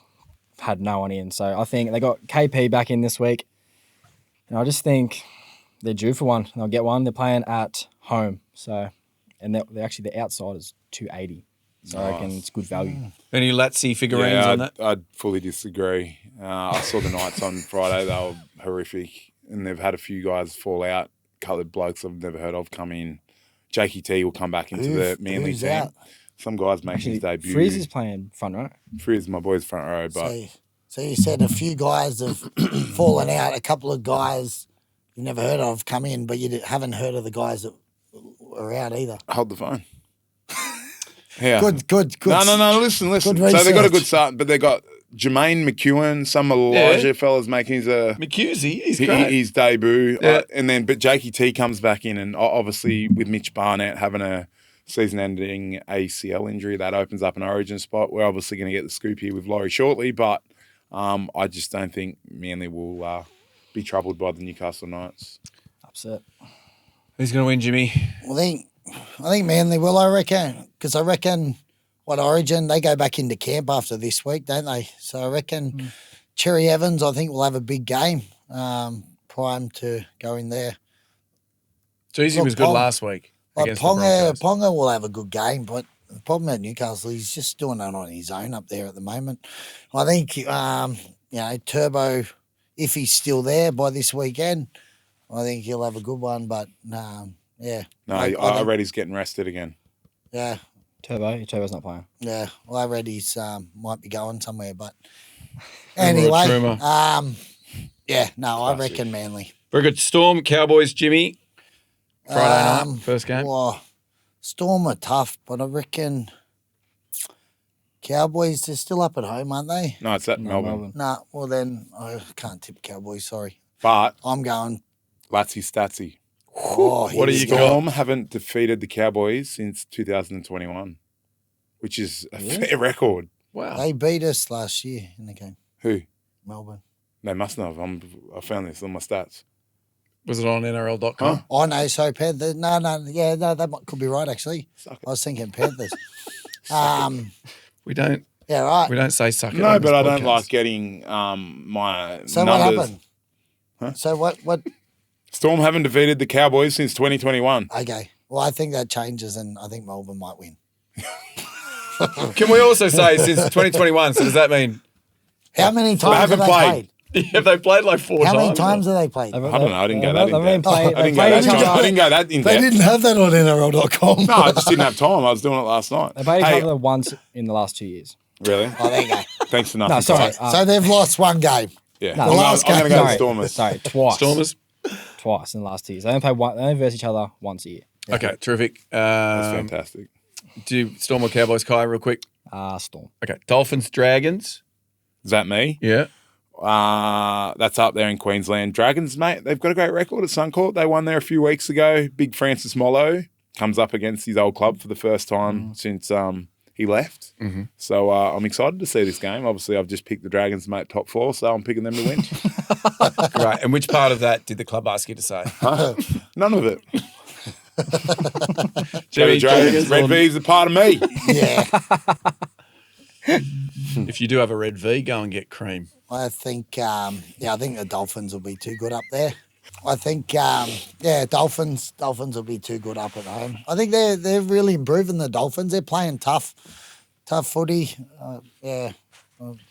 had no one in. So I think they got KP back in this week. And I just think they're due for one. They'll get one. They're playing at home. So, and they're actually the outside is 280. So I reckon it's good value. Any Latsy figurines on that? I'd fully disagree. I saw the Knights on Friday. They were horrific. And they've had a few guys fall out. A couple of blokes I've never heard of come in. Jakey T will come back into the Manly team. Out? Some guys making his debut. Freeze is playing front row. Freeze, my boy's front row. But So you said a few guys have fallen out. A couple of guys you've never heard of come in, but you haven't heard of the guys that were out either. hold the phone. Yeah. Good. No. Listen. Good So they got a research. good start, but they got Jermaine McEwen, some Elijah fellas making his McCusey, he's great. his debut, Yeah. but Jakey T comes back in, and obviously with Mitch Barnett having a season-ending ACL injury, that opens up an Origin spot. We're obviously going to get the scoop here with Laurie shortly, but I just don't think Manly will be troubled by the Newcastle Knights. Upset. Who's going to win, Jimmy? I think Manly will, I reckon, because I reckon Origin, they go back into camp after this week, don't they? So I reckon Cherry Evans, I think, will have a big game, primed to go in there. Jeezy was good last week. Like against the Broncos. Ponga will have a good game, but the problem at Newcastle, he's just doing it on his own up there at the moment. I think, Turbo, if he's still there by this weekend, I think he'll have a good one. But yeah. No, I read he's getting rested again. Yeah. Turbo's not playing. Yeah. Well, I read he's might be going somewhere. But anyway, yeah, no, I reckon Manly. Very good. Storm, Cowboys, Jimmy. Friday night, first game. Well, Storm are tough, but I reckon Cowboys, they're still up at home, aren't they? No, it's at Melbourne. Nah, well then, I can't tip Cowboys, sorry. But I'm going. Latsy Statsy. Oh, what do you got? Storm haven't defeated the Cowboys since 2021, which is a fair record. Wow. They beat us last year in the game. Who? Melbourne. They mustn't have. I found this on my stats. Was it on NRL.com? Huh? I know, so Panthers. No, that could be right, actually. I was thinking Panthers. We don't. Yeah, right. We don't say suck it. No, on but this I don't podcast. like getting my So numbers. what happened? Huh? So what? Storm haven't defeated the Cowboys since 2021. Okay. Well, I think that changes, and I think Melbourne might win. Can we also say since 2021? So does that mean How many times have haven't they played. played? have they played like 4 How times? many times have they played? I don't know. I didn't go that in depth. I I didn't go that in They depth. didn't have that on NRL.com. No, I just didn't have time. I was doing it last night. They played Hey, each other once in the last 2 years. really? Oh, there you go. Thanks for nothing. No, sorry. So they've lost one game. Yeah. No, I'm the gonna- last I'm going to game- go to No, Stormers. Sorry, twice. Stormers? Twice in the last 2 years. They only play one. They only verse each other once a year. Okay, terrific. That's fantastic. Do you Storm or Cowboys, Kai, real quick? Storm. Okay, Dolphins, Dragons. Is that me? Yeah. That's up there in Queensland. Dragons, mate, they've got a great record at Suncorp. They won there a few weeks ago. Big Francis Mollo comes up against his old club for the first time since he left. Mm-hmm. So I'm excited to see this game. Obviously, I've just picked the Dragons, mate, top 4, so I'm picking them to win. Great. And which part of that did the club ask you to say? Huh? None of it. Jimmy, Dragons, Red V's a part of me. Yeah. If you do have a red V, go and get cream. I think, I think the Dolphins will be too good up there. I think, Dolphins will be too good up at home. I think they're really improving the Dolphins. They're playing tough footy. I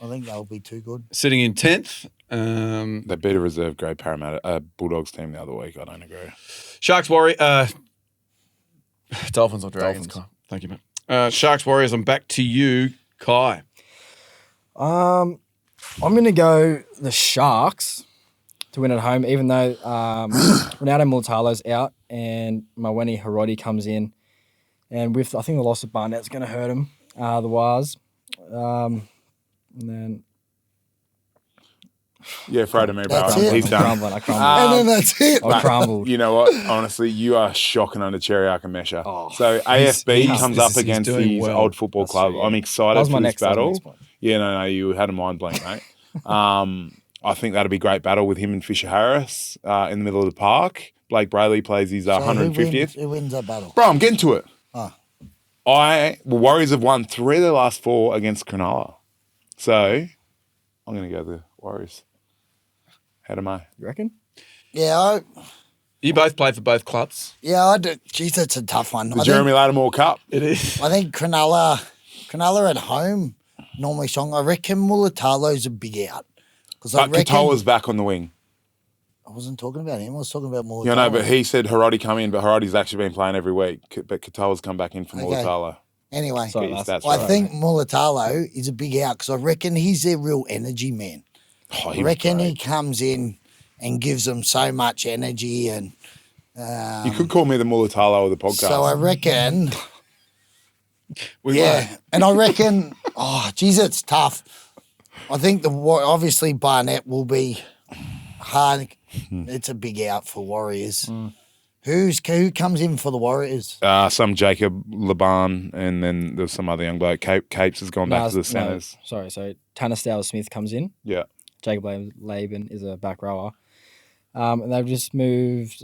think they'll be too good. Sitting in 10th. They beat a reserve grade Parramatta Bulldogs team the other week. I don't agree. Sharks, Warriors. Dolphins or Dragons? Dolphins. Kai. Thank you, mate. Sharks, Warriors. I'm back to you, Kai. I'm going to go the Sharks to win at home, even though Ronaldo Mulitalo's out and Maloney Hiroti comes in. And with, I think the loss of Barnett's going to hurt him, the Wars. And then... Yeah, Fredo me, bro. That's it. He's done. I crumbled. And then that's it. I crumbled. You know what? Honestly, you are shocking under Cherry Mesha. So AFB comes up against doing his well. old football That's club. true, yeah. I'm That excited was for my this next battle. point. Yeah, no, you had a mind blank, mate. I think that'll be a great battle with him and Fisher Harris in the middle of the park. Blake Brayley plays his So 150th. Who wins that battle? Bro, I'm getting to it. Oh. Warriors have won 3 of their last 4 against Cronulla. So I'm going to go the Warriors. How am I? You reckon? Yeah, You both play for both clubs. I do. Geez, that's a tough one. The Jeremy Latimore Cup. It is. I think Cronulla at home normally strong. I reckon Mulitalo's a big out. Because I But reckon Katoa's back on the wing. I wasn't talking about him. I was talking about Mulitalo. Yeah, no, but he said Hiroti come in, but Hiroti's actually been playing every week. But Katoa's come back in for Okay. Mulitalo. Anyway, Sorry, Get your that's- stats I right. think Mulitalo is a big out because I reckon he's their real energy man. Oh, I he was reckon great. he comes in and gives them so much energy and You could call me the Mulitalo of the podcast. so I reckon We and I reckon geez, it's tough. I think obviously Barnett will be hard. It's a big out for Warriors. Who comes in for the Warriors? Some Jacob Laban, and then there's some other young bloke. Capes has gone back to the centres. Sorry, so Tanner Smith comes in. Yeah. Jacob Laban is a back rower. And they've just moved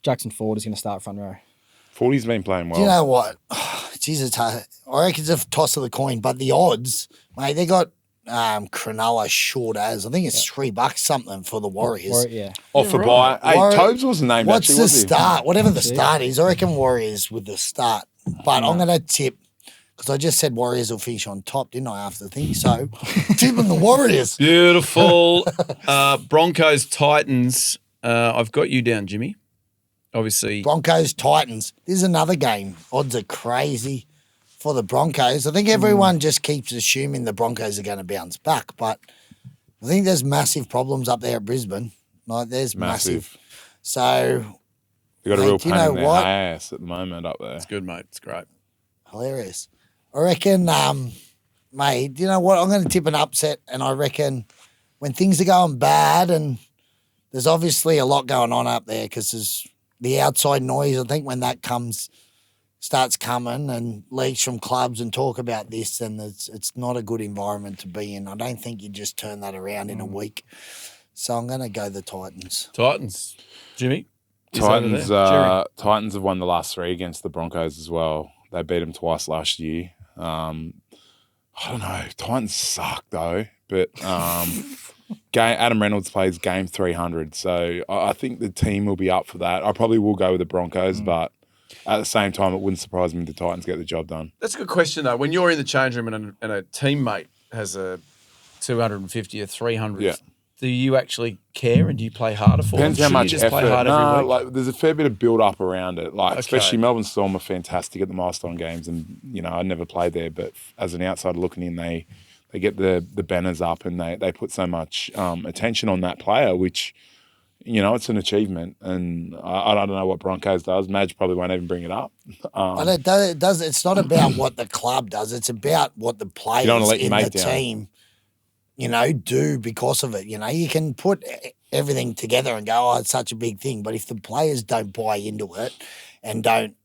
Jackson Ford is going to start front row. 40's been playing well. Do you know what? Jesus, I reckon it's a toss of the coin, but the odds, mate, they got Cronulla short as. I think it's $3 something for the Warriors. Yeah. Off the bye. Hey, Warri- Tobes wasn't named What's actually, the was he? start? Whatever the start is, I reckon Warriors with the start. But I'm going to tip Because I just said Warriors will finish on top, didn't I, after the thing? So, tipping the Warriors. Beautiful. Broncos, Titans. I've got you down, Jimmy. Obviously. Broncos, Titans. This is another game. Odds are crazy for the Broncos. I think everyone just keeps assuming the Broncos are going to bounce back, but I think there's massive problems up there at Brisbane. Like, there's massive. So, They got a real pain in their what? ass at the moment up there. It's good, mate. It's great. Hilarious. I reckon, mate, you know what? I'm going to tip an upset, and I reckon when things are going bad, and there's obviously a lot going on up there because there's the outside noise. I think when that starts coming and leaks from clubs and talk about this, then it's not a good environment to be in. I don't think you just turn that around in a week. So I'm going to go the Titans. Titans. Jimmy? Titans have won the last 3 against the Broncos as well. They beat them twice last year. I don't know. Titans suck though, but Adam Reynolds plays game 300, so I think the team will be up for that. I probably will go with the Broncos, but at the same time, it wouldn't surprise me if the Titans get the job done. That's a good question though. When you're in the change room and a teammate has a 250 or 300, do you actually care and do you play harder for Depends them? how much just effort. Play hard every week? There's a fair bit of build up around it. Especially Melbourne Storm are fantastic at the milestone games, and I never played there, but as an outsider looking in, they get the banners up and they put so much attention on that player, which it's an achievement. And I don't know what Broncos does. Madge probably won't even bring it up. But it does. It's not about what the club does. It's about what the players in the team do because of it. You can put everything together and go, it's such a big thing. But if the players don't buy into it and don't,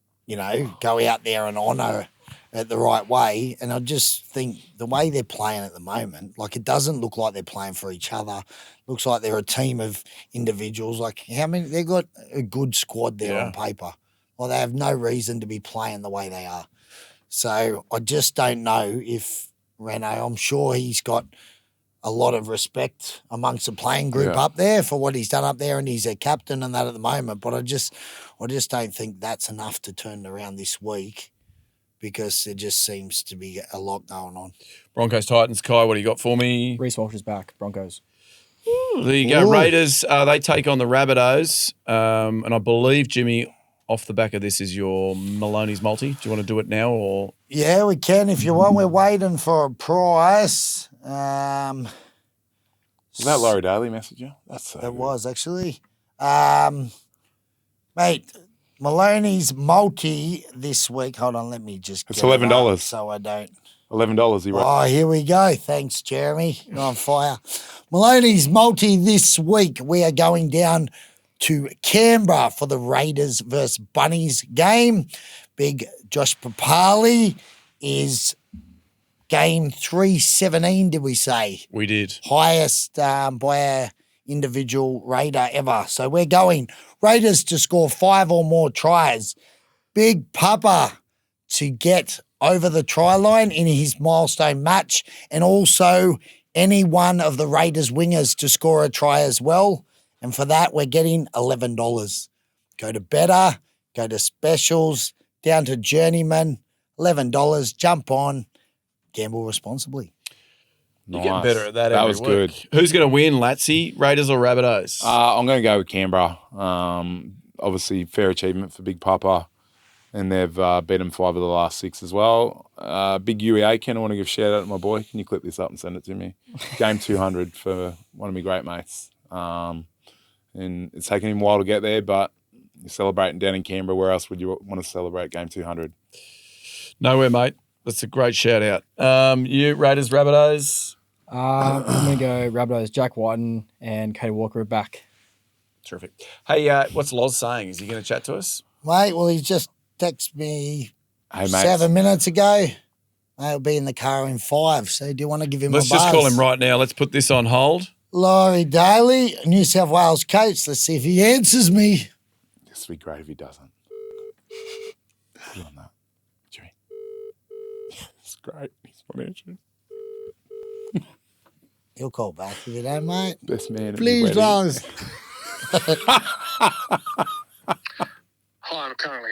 go out there and honour it the right way, and I just think the way they're playing at the moment, like it doesn't look like they're playing for each other. Looks like they're a team of individuals. Like how many? They've got a good squad there on paper. Well, they have no reason to be playing the way they are. So I just don't know if Renault, I'm sure he's got a lot of respect amongst the playing group up there for what he's done up there, and he's a captain and that at the moment. But I just don't think that's enough to turn around this week because there just seems to be a lot going on. Broncos, Titans. Kai, what do you got for me? Reece Walsh is back. Broncos. Ooh, there you go. Raiders, they take on the Rabbitohs. And I believe, Jimmy, off the back of this is your Maloney's multi. Do you want to do it now or? Yeah, we can if you want. We're waiting for a price. Was that Laurie Daley message you? That's so It was actually. Mate, Maloney's multi this week. Hold on, let me just It's get it $11. up so I don't. $11. He wrote. Oh, here we go. Thanks, Jeremy. You're on fire. Maloney's multi this week. We are going down to Canberra for the Raiders versus Bunnies game. Big Josh Papali is game 317, did we say? We did. Highest by a individual Raider ever. So we're going Raiders to score 5 or more tries. Big Papa to get over the try line in his milestone match, and also any one of the Raiders wingers to score a try as well. And for that, we're getting $11. Go to Betr, go to Specials, down to Journeymen, $11. Jump on, gamble responsibly. You're getting better at that. That was week. good. Who's going to win, Latsy, Raiders or Rabbitohs? I'm going to go with Canberra. Obviously, fair achievement for Big Papa. And they've beaten 5 of the last 6 as well. Big UEA, Ken, I want to give a shout out to my boy. Can you clip this up and send it to me? Game 200 for one of my great mates. And it's taken him a while to get there, but you're celebrating down in Canberra. Where else would you want to celebrate game 200? Nowhere, mate. That's a great shout out. You, Raiders, Rabbitohs? I'm going to go Rabbitohs. Jack Whiten and Cody Walker are back. Terrific. Hey, what's Loz saying? Is he going to chat to us? Mate, well, he just texted me Hey, mate. 7 minutes ago. I'll be in the car in 5. So do you want to give him Let's a buzz? just call him right now. Let's put this on hold. Laurie Daley, New South Wales coach. Let's see if he answers me. This would be great if he doesn't. Put it on that. Jimmy. It's great. He's not answering. He'll call back if you don't, mate. Best man. Please, Loz. Hi, I'm currently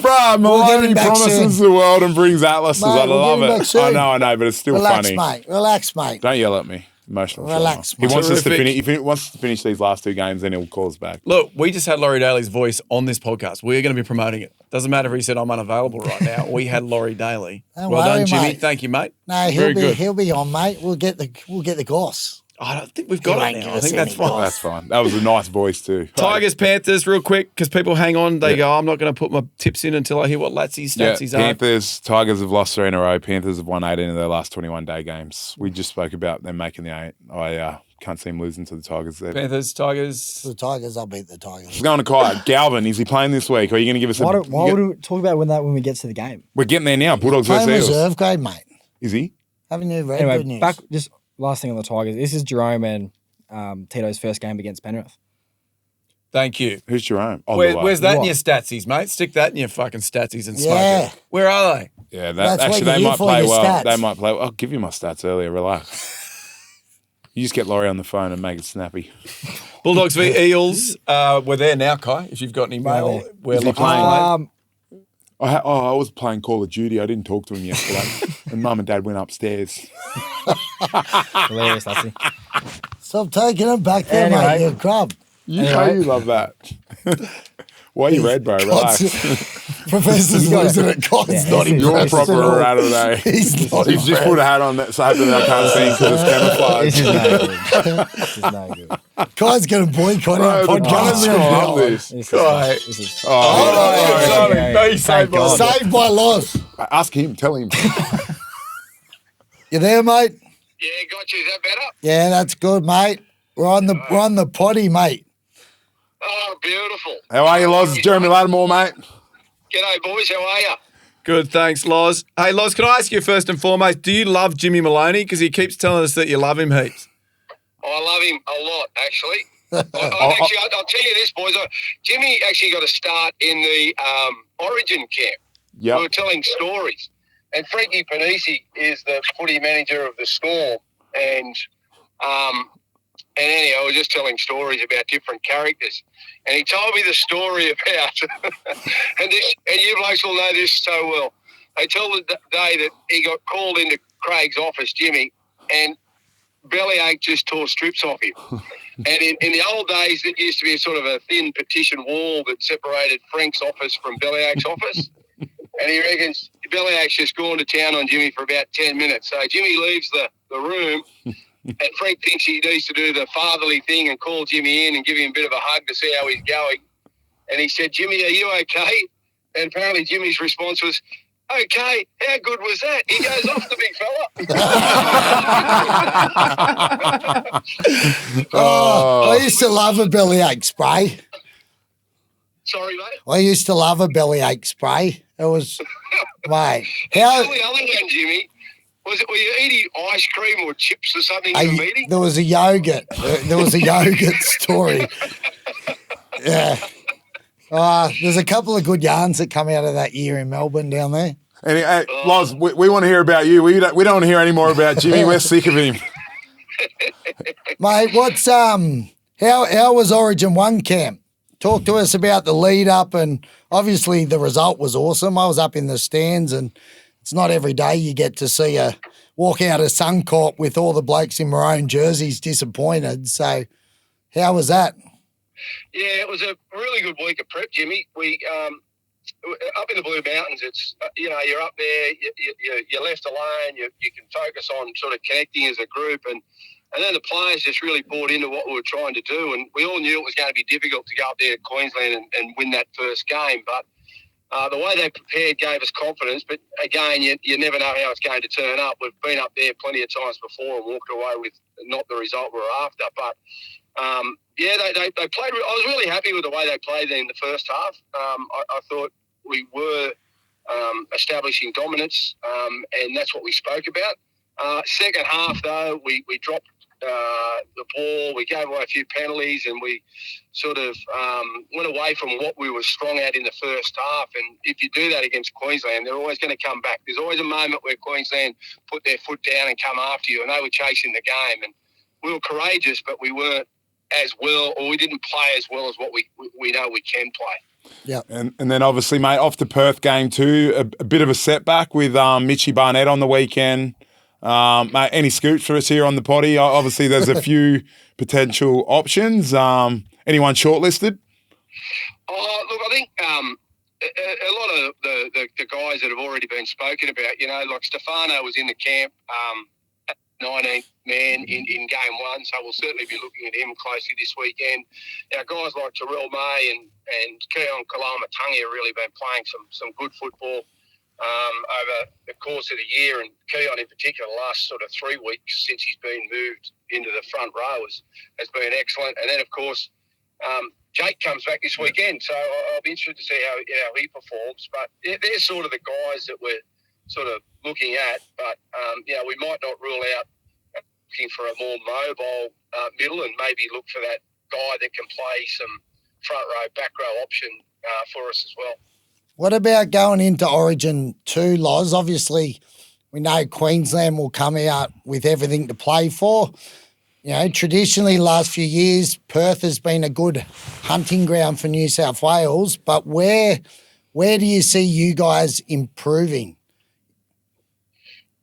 Bro, Maloney back promises soon. the world and brings atlases. Mate, I we'll love get him it. back soon. I know, but it's still Relax, funny. mate. Relax, mate. Don't yell at me. Emotional. Relax, trauma. He mate. wants us to Terrific. finish. If he wants to finish these last 2 games, then he'll call us back. Look, we just had Laurie Daley's voice on this podcast. We're going to be promoting it. Doesn't matter if he said I'm unavailable right now. We had Laurie Daley. Don't well worry, done, Jimmy. mate. Thank you, mate. No, Very good. he'll be on, mate. We'll get the goss. I don't think we've got won't it give now. I us think that's any fine. goss. That's fine. That was a nice voice too. Tigers, Panthers, real quick, because people hang on. They go, I'm not going to put my tips in until I hear what Latsy's Yeah, statsy's are. Panthers, Tigers have lost 3 in a row. Panthers have won 18 of their last 21-day games. We just spoke about them making the 8. I can't see him losing to the Tigers there. Panthers, Tigers. The Tigers, I'll beat the Tigers. Let's go on to Kai. Galvin, is he playing this week? Or are you going to give us Why would we talk about when we get to the game? We're getting there now. Bulldogs Playing versus Eels. reserve grade, mate. Is he? Haven't you read good Anyway, news? back just last thing on the Tigers. This is Jerome and Tito's first game against Penrith. Thank you. Who's Jerome? Oh, Where's that in What? your statsies, mate? Stick that in your fucking statsies and smoke Yeah. it. Where are they? Yeah, That's what actually, you're they here might for, play your well. stats. They might play well. I'll give you my stats earlier. Relax. You just get Laurie on the phone and make it snappy. Bulldogs v Eels. We're there now, Kai. If you've got any mail, we're Is he looking playing? for I was playing Call of Duty. I didn't talk to him yesterday. And Mum and Dad went upstairs. Hilarious, that's it. Stop taking them back there, Anyway. mate. You're a grub. You know you love that. Why are you red, bro? Relax. Professor's losing it. God's Yeah, not this is- You're a impressed proper at all. rat today. He's not You've just put a hat on that so hoping I can't see because it's camouflage. This is no good. This is no good. Guy's going to boycott our Bro, the podcast. punters are from gonna now love on. this. This is, Kai. this is Oh, yeah, Be thank God. Saved by loss. ask him. Tell him. You there, mate? Yeah, got you. Is that better? Yeah, that's good, mate. We're on the potty, mate. Oh, beautiful. How are you, Loz? Jeremy Latimore, mate. G'day, boys. How are you? Good, thanks, Loz. Hey, Loz, can I ask you first and foremost, do you love Jimmy Maloney? Because he keeps telling us that you love him heaps. I love him a lot, actually. I'll tell you this, boys. Jimmy actually got a start in the Origin camp. We were Yep. telling stories. And Frankie Panisi is the footy manager of the Storm. And anyhow, I was just telling stories about different characters. And he told me the story about, and you blokes will know this so well. They tell the day that he got called into Craig's office, Jimmy, and Bellyache just tore strips off him. And in the old days, it used to be a sort of a thin partition wall that separated Frank's office from Bellyache's office. And he reckons Bellyache's just gone to town on Jimmy for about 10 minutes. So Jimmy leaves the room, and Frank thinks he needs to do the fatherly thing and call Jimmy in and give him a bit of a hug to see how he's going. And he said, "Jimmy, are you okay?" And apparently Jimmy's response was, "Okay, how good was that?" He goes, "Off the big fella." I used to love a bellyache spray. Sorry, mate. I used to love a bellyache spray. It was, mate. Tell How the other one, Jimmy. Were you eating ice cream or chips or something in the meeting? there was a yogurt. There was a yogurt story. Yeah. There's a couple of good yarns that come out of that year in Melbourne down there. And hey, Loz, we want to hear about you. We don't want to hear any more about Jimmy. We're sick of him. Mate, what's how was Origin 1 camp? Talk to us about the lead up, and obviously the result was awesome. I was up in the stands, and it's not every day you get to see a walk out of Suncorp with all the blokes in maroon jerseys disappointed. So how was that? Yeah, it was a really good week of prep, Jimmy. We up in the Blue Mountains. It's you're up there. You're left alone. You can focus on sort of connecting as a group, and then the players just really bought into what we were trying to do. And we all knew it was going to be difficult to go up there to Queensland and win that first game, but the way they prepared gave us confidence. But again, you never know how it's going to turn up. We've been up there plenty of times before and walked away with not the result we were after, but. They played. I was really happy with the way they played in the first half. I thought we were establishing dominance, and that's what we spoke about. Second half, though, we dropped the ball. We gave away a few penalties, and we sort of went away from what we were strong at in the first half. And if you do that against Queensland, they're always going to come back. There's always a moment where Queensland put their foot down and come after you, and they were chasing the game. And we were courageous, but we weren't as well, or we didn't play as well as what we know we can play. Yeah. And then obviously, mate, off the Perth game too, a bit of a setback with Mitchy Barnett on the weekend. Mate, any scoops for us here on the potty? Obviously, there's a few potential options. Anyone shortlisted? Oh, look, I think a lot of the guys that have already been spoken about, like Stefano was in the camp, 19th man in game one, so we'll certainly be looking at him closely this weekend. Guys like Terrell May and Keon Kalamatangi have really been playing some good football over the course of the year, and Keon in particular, the last sort of 3 weeks since he's been moved into the front row has been excellent. And then, of course, Jake comes back this weekend, so I'll be interested to see how he performs. But they're sort of the guys that we're sort of looking at. But, we might not rule out looking for a more mobile middle and maybe look for that guy that can play some front row, back row option for us as well. What about going into Origin 2, Loz? Obviously, we know Queensland will come out with everything to play for. Traditionally, last few years, Perth has been a good hunting ground for New South Wales. But where do you see you guys improving?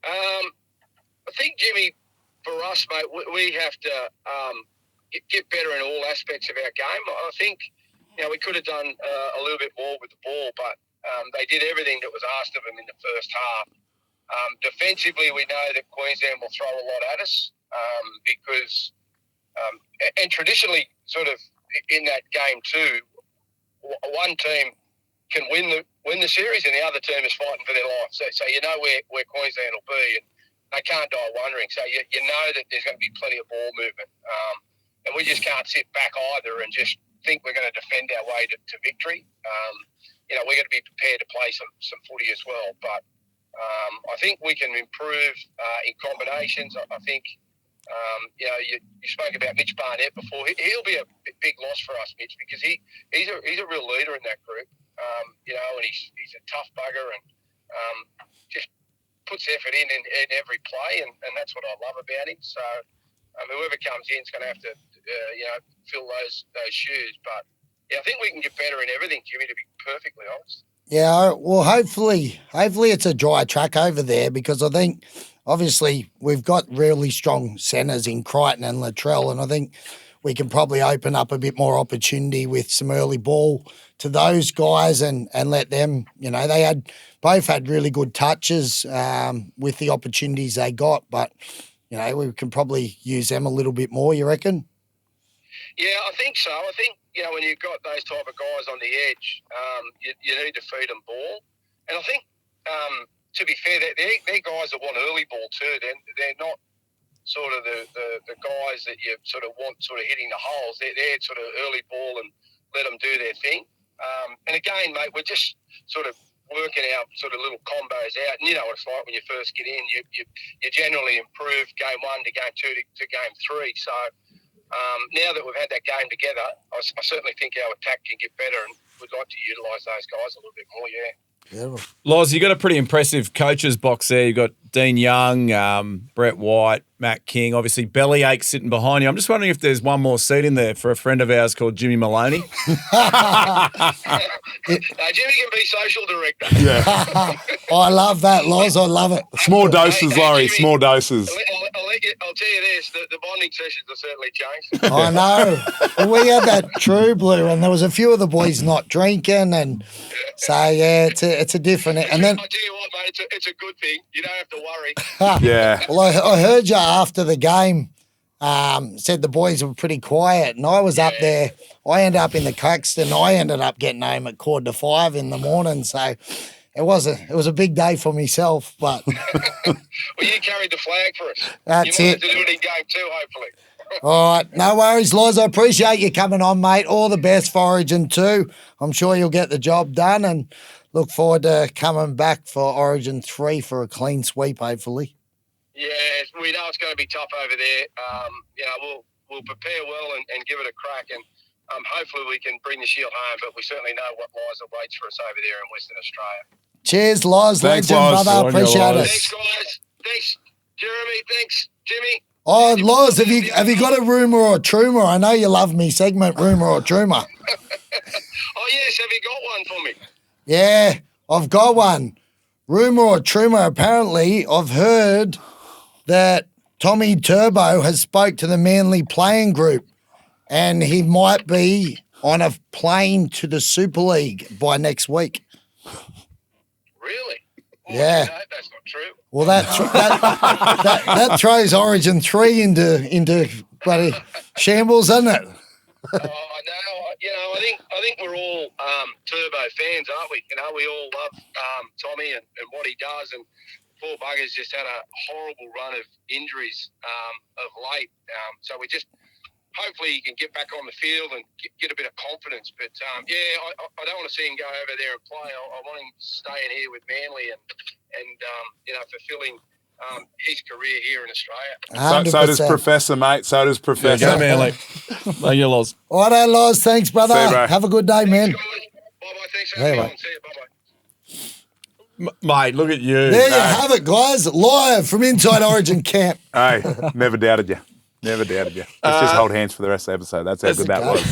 I think, Jimmy, for us, mate, we have to get better in all aspects of our game. I think, we could have done a little bit more with the ball, but they did everything that was asked of them in the first half. Defensively, we know that Queensland will throw a lot at us because, and traditionally, sort of in that game too, one team can win the series and the other team is fighting for their life. So you know where Queensland will be, and they can't die wondering. So you know that there's going to be plenty of ball movement, and we just can't sit back either and just think we're going to defend our way to victory. We're going to be prepared to play some footy as well. But I think we can improve in combinations. I think, you spoke about Mitch Barnett before. He'll be a big loss for us, Mitch, because he's a real leader in that group. And he's a tough bugger and just puts effort in every play, and that's what I love about him. So whoever comes in is going to have to, fill those shoes. But I think we can get better in everything, Jimmy, to be perfectly honest. Yeah, well, hopefully it's a dry track over there, because I think obviously we've got really strong centres in Crichton and Latrell, and I think we can probably open up a bit more opportunity with some early ball to those guys and let them, they both had really good touches with the opportunities they got, but, we can probably use them a little bit more, you reckon? Yeah, I think so. I think, when you've got those type of guys on the edge, you need to feed them ball. And I think, to be fair, they're guys that want early ball too. They're not sort of the guys that you sort of want sort of hitting the holes. They're sort of early ball and let them do their thing. And again, mate, we're just sort of working out sort of little combos out. And you know what it's like when you first get in. You generally improve game 1 to game 2 to game 3. So now that we've had that game together, I certainly think our attack can get better, and we'd like to utilise those guys a little bit more, yeah. Loz, you got a pretty impressive coaches box there. You've got Dean Young, Brett White, Matt King, obviously Bellyache sitting behind you. I'm just wondering if there's one more seat in there for a friend of ours called Jimmy Maloney. Jimmy can be social director. Yeah. I love that, Loz. I love it. Small doses, Laurie, Jimmy, small doses. I'll tell you this, the bonding sessions have certainly changed. I know. We had that True Blue, and there was a few of the boys not drinking, and so yeah, it's a different. And then I tell you what, mate, it's a good thing. You don't have to worry. Yeah. Well, I heard you after the game. Said the boys were pretty quiet, and I was up there. I ended up in the Caxton. I ended up getting home at 4:45 in the morning, so. It was a big day for myself, but well, you carried the flag for us. That's you might it. have to do it in game 2, hopefully. All right, no worries, Loz. I appreciate you coming on, mate. All the best for Origin 2. I'm sure you'll get the job done, and look forward to coming back for Origin 3 for a clean sweep, hopefully. Yeah, we know it's going to be tough over there. We'll prepare well and give it a crack, and hopefully we can bring the shield home. But we certainly know what lies awaits for us over there in Western Australia. Cheers, Loz. Thanks, Legend, Loz. brother. Good on you, Appreciate Loz. it. Thanks, guys. Thanks, Jeremy. Thanks, Jimmy. Oh, Loz, have you got a rumour or a trumour? I know you love me segment, rumour or trumour. Oh, yes, have you got one for me? Yeah, I've got one. Rumour or trumour, apparently I've heard that Tommy Turbo has spoke to the Manly playing group and he might be on a plane to the Super League by next week. Really? Oh, Yeah. No, that's not true. Well, that throws Origin 3 into bloody shambles, doesn't it? No, I think we're all Turbo fans, aren't we? You know, we all love Tommy and what he does, and poor bugger's just had a horrible run of injuries of late. So we just hopefully he can get back on the field and get a bit of confidence. But I don't want to see him go over there and play. I want him staying here with Manly and fulfilling his career here in Australia. So does Professor, mate. So does Professor. Go Manly. Thank you, Loz. All right, Loz. Thanks, brother. See you, bro. Have a good day, man. Bye-bye. Thanks for having me on. See you. Bye-bye. Mate, look at you. There you have it, guys. Live from inside Origin camp. Hey, never doubted you. Never doubted you. Let's just hold hands for the rest of the episode. That's how good that was.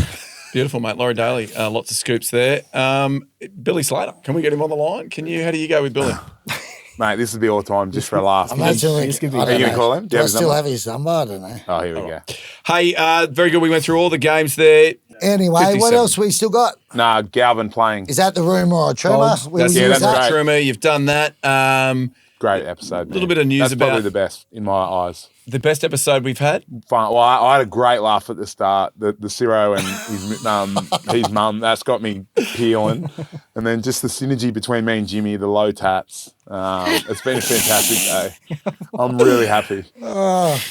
Beautiful, mate. Laurie Daley, lots of scoops there. Billy Slater, can we get him on the line? How do you go with Billy? Mate, this would be all time just for a laugh. Are you going to call him? Do I still have his number? I don't know. Oh, here we go. Hey, very good. We went through all the games there. Anyway, 57. what else we still got? Nah, Galvin playing. Is that the rumour or trumour? That's right. Trumour. You've done that. Great episode. A little bit of news That's about probably the best in my eyes. the best episode we've had. Fun. Well, I had a great laugh at the start. The Ciro and his mum. That's got me peeling. And then just the synergy between me and Jimmy, the low taps. It's been a fantastic day. I'm really happy.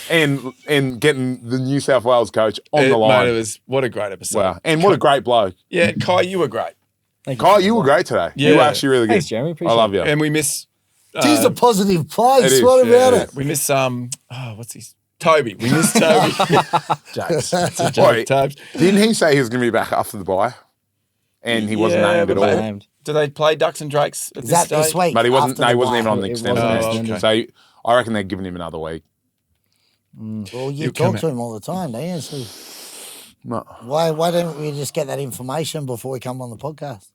And getting the New South Wales coach on the line. Mate, what a great episode. Wow. And what a great bloke. Yeah, Kai, you were great. Kai, you were great today. Yeah. You were actually really good. Thanks, Jeremy. Appreciate I love you. And we miss He's a positive place. it is, What yeah, about it it? is. we miss what's his Toby. We miss Toby. Jokes. It's a joke, Wait, Tobes. didn't he say he was going to be back after the bye? And he wasn't named at but all. Named. Do they play Ducks and Drakes at Is this that stage? this week? But he wasn't. after No, he the wasn't even bye? on the It extended wasn't list. okay. So I reckon they're giving him another week. Well, you He'll come talk to him all the time, don't you? So No. why don't we just get that information before we come on the podcast?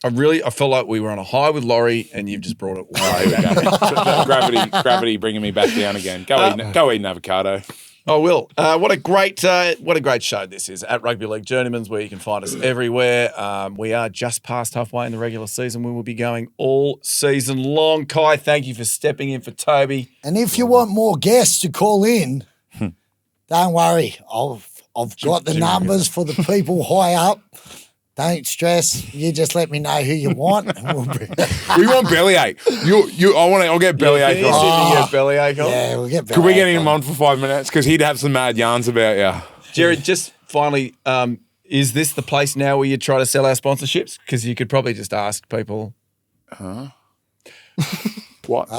I felt like we were on a high with Laurie, and you've just brought it way back. Gravity bringing me back down again. Go eat an avocado. I will. What a great show this is at Rugby League Journeymen's, where you can find us everywhere. We are just past halfway in the regular season. We will be going all season long. Kai, thank you for stepping in for Toby. And if you want more guests to call in, don't worry. I've got the numbers for the people high up. Don't stress. You just let me know who you want. And we'll bring We want Bellyache. I'll get Bellyache Yeah, on. see if you get Bellyache on. Yeah, we'll get. Could we get Bellyache him on for 5 minutes? Because he'd have some mad yarns about you. Jared, just finally, is this the place now where you try to sell our sponsorships? Because you could probably just ask people. What?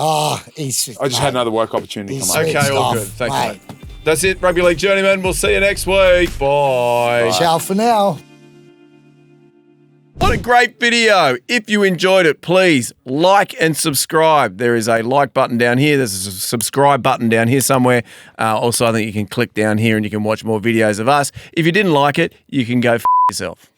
He's. I just had another work opportunity He's come up. sweet Okay, all stuff, good. Thank you, mate. mate. That's it, Rugby League Journeyman. We'll see you next week. Bye. Ciao for now. What a great video. If you enjoyed it, please like and subscribe. There is a like button down here. There's a subscribe button down here somewhere. Also, I think you can click down here and you can watch more videos of us. If you didn't like it, you can go f yourself.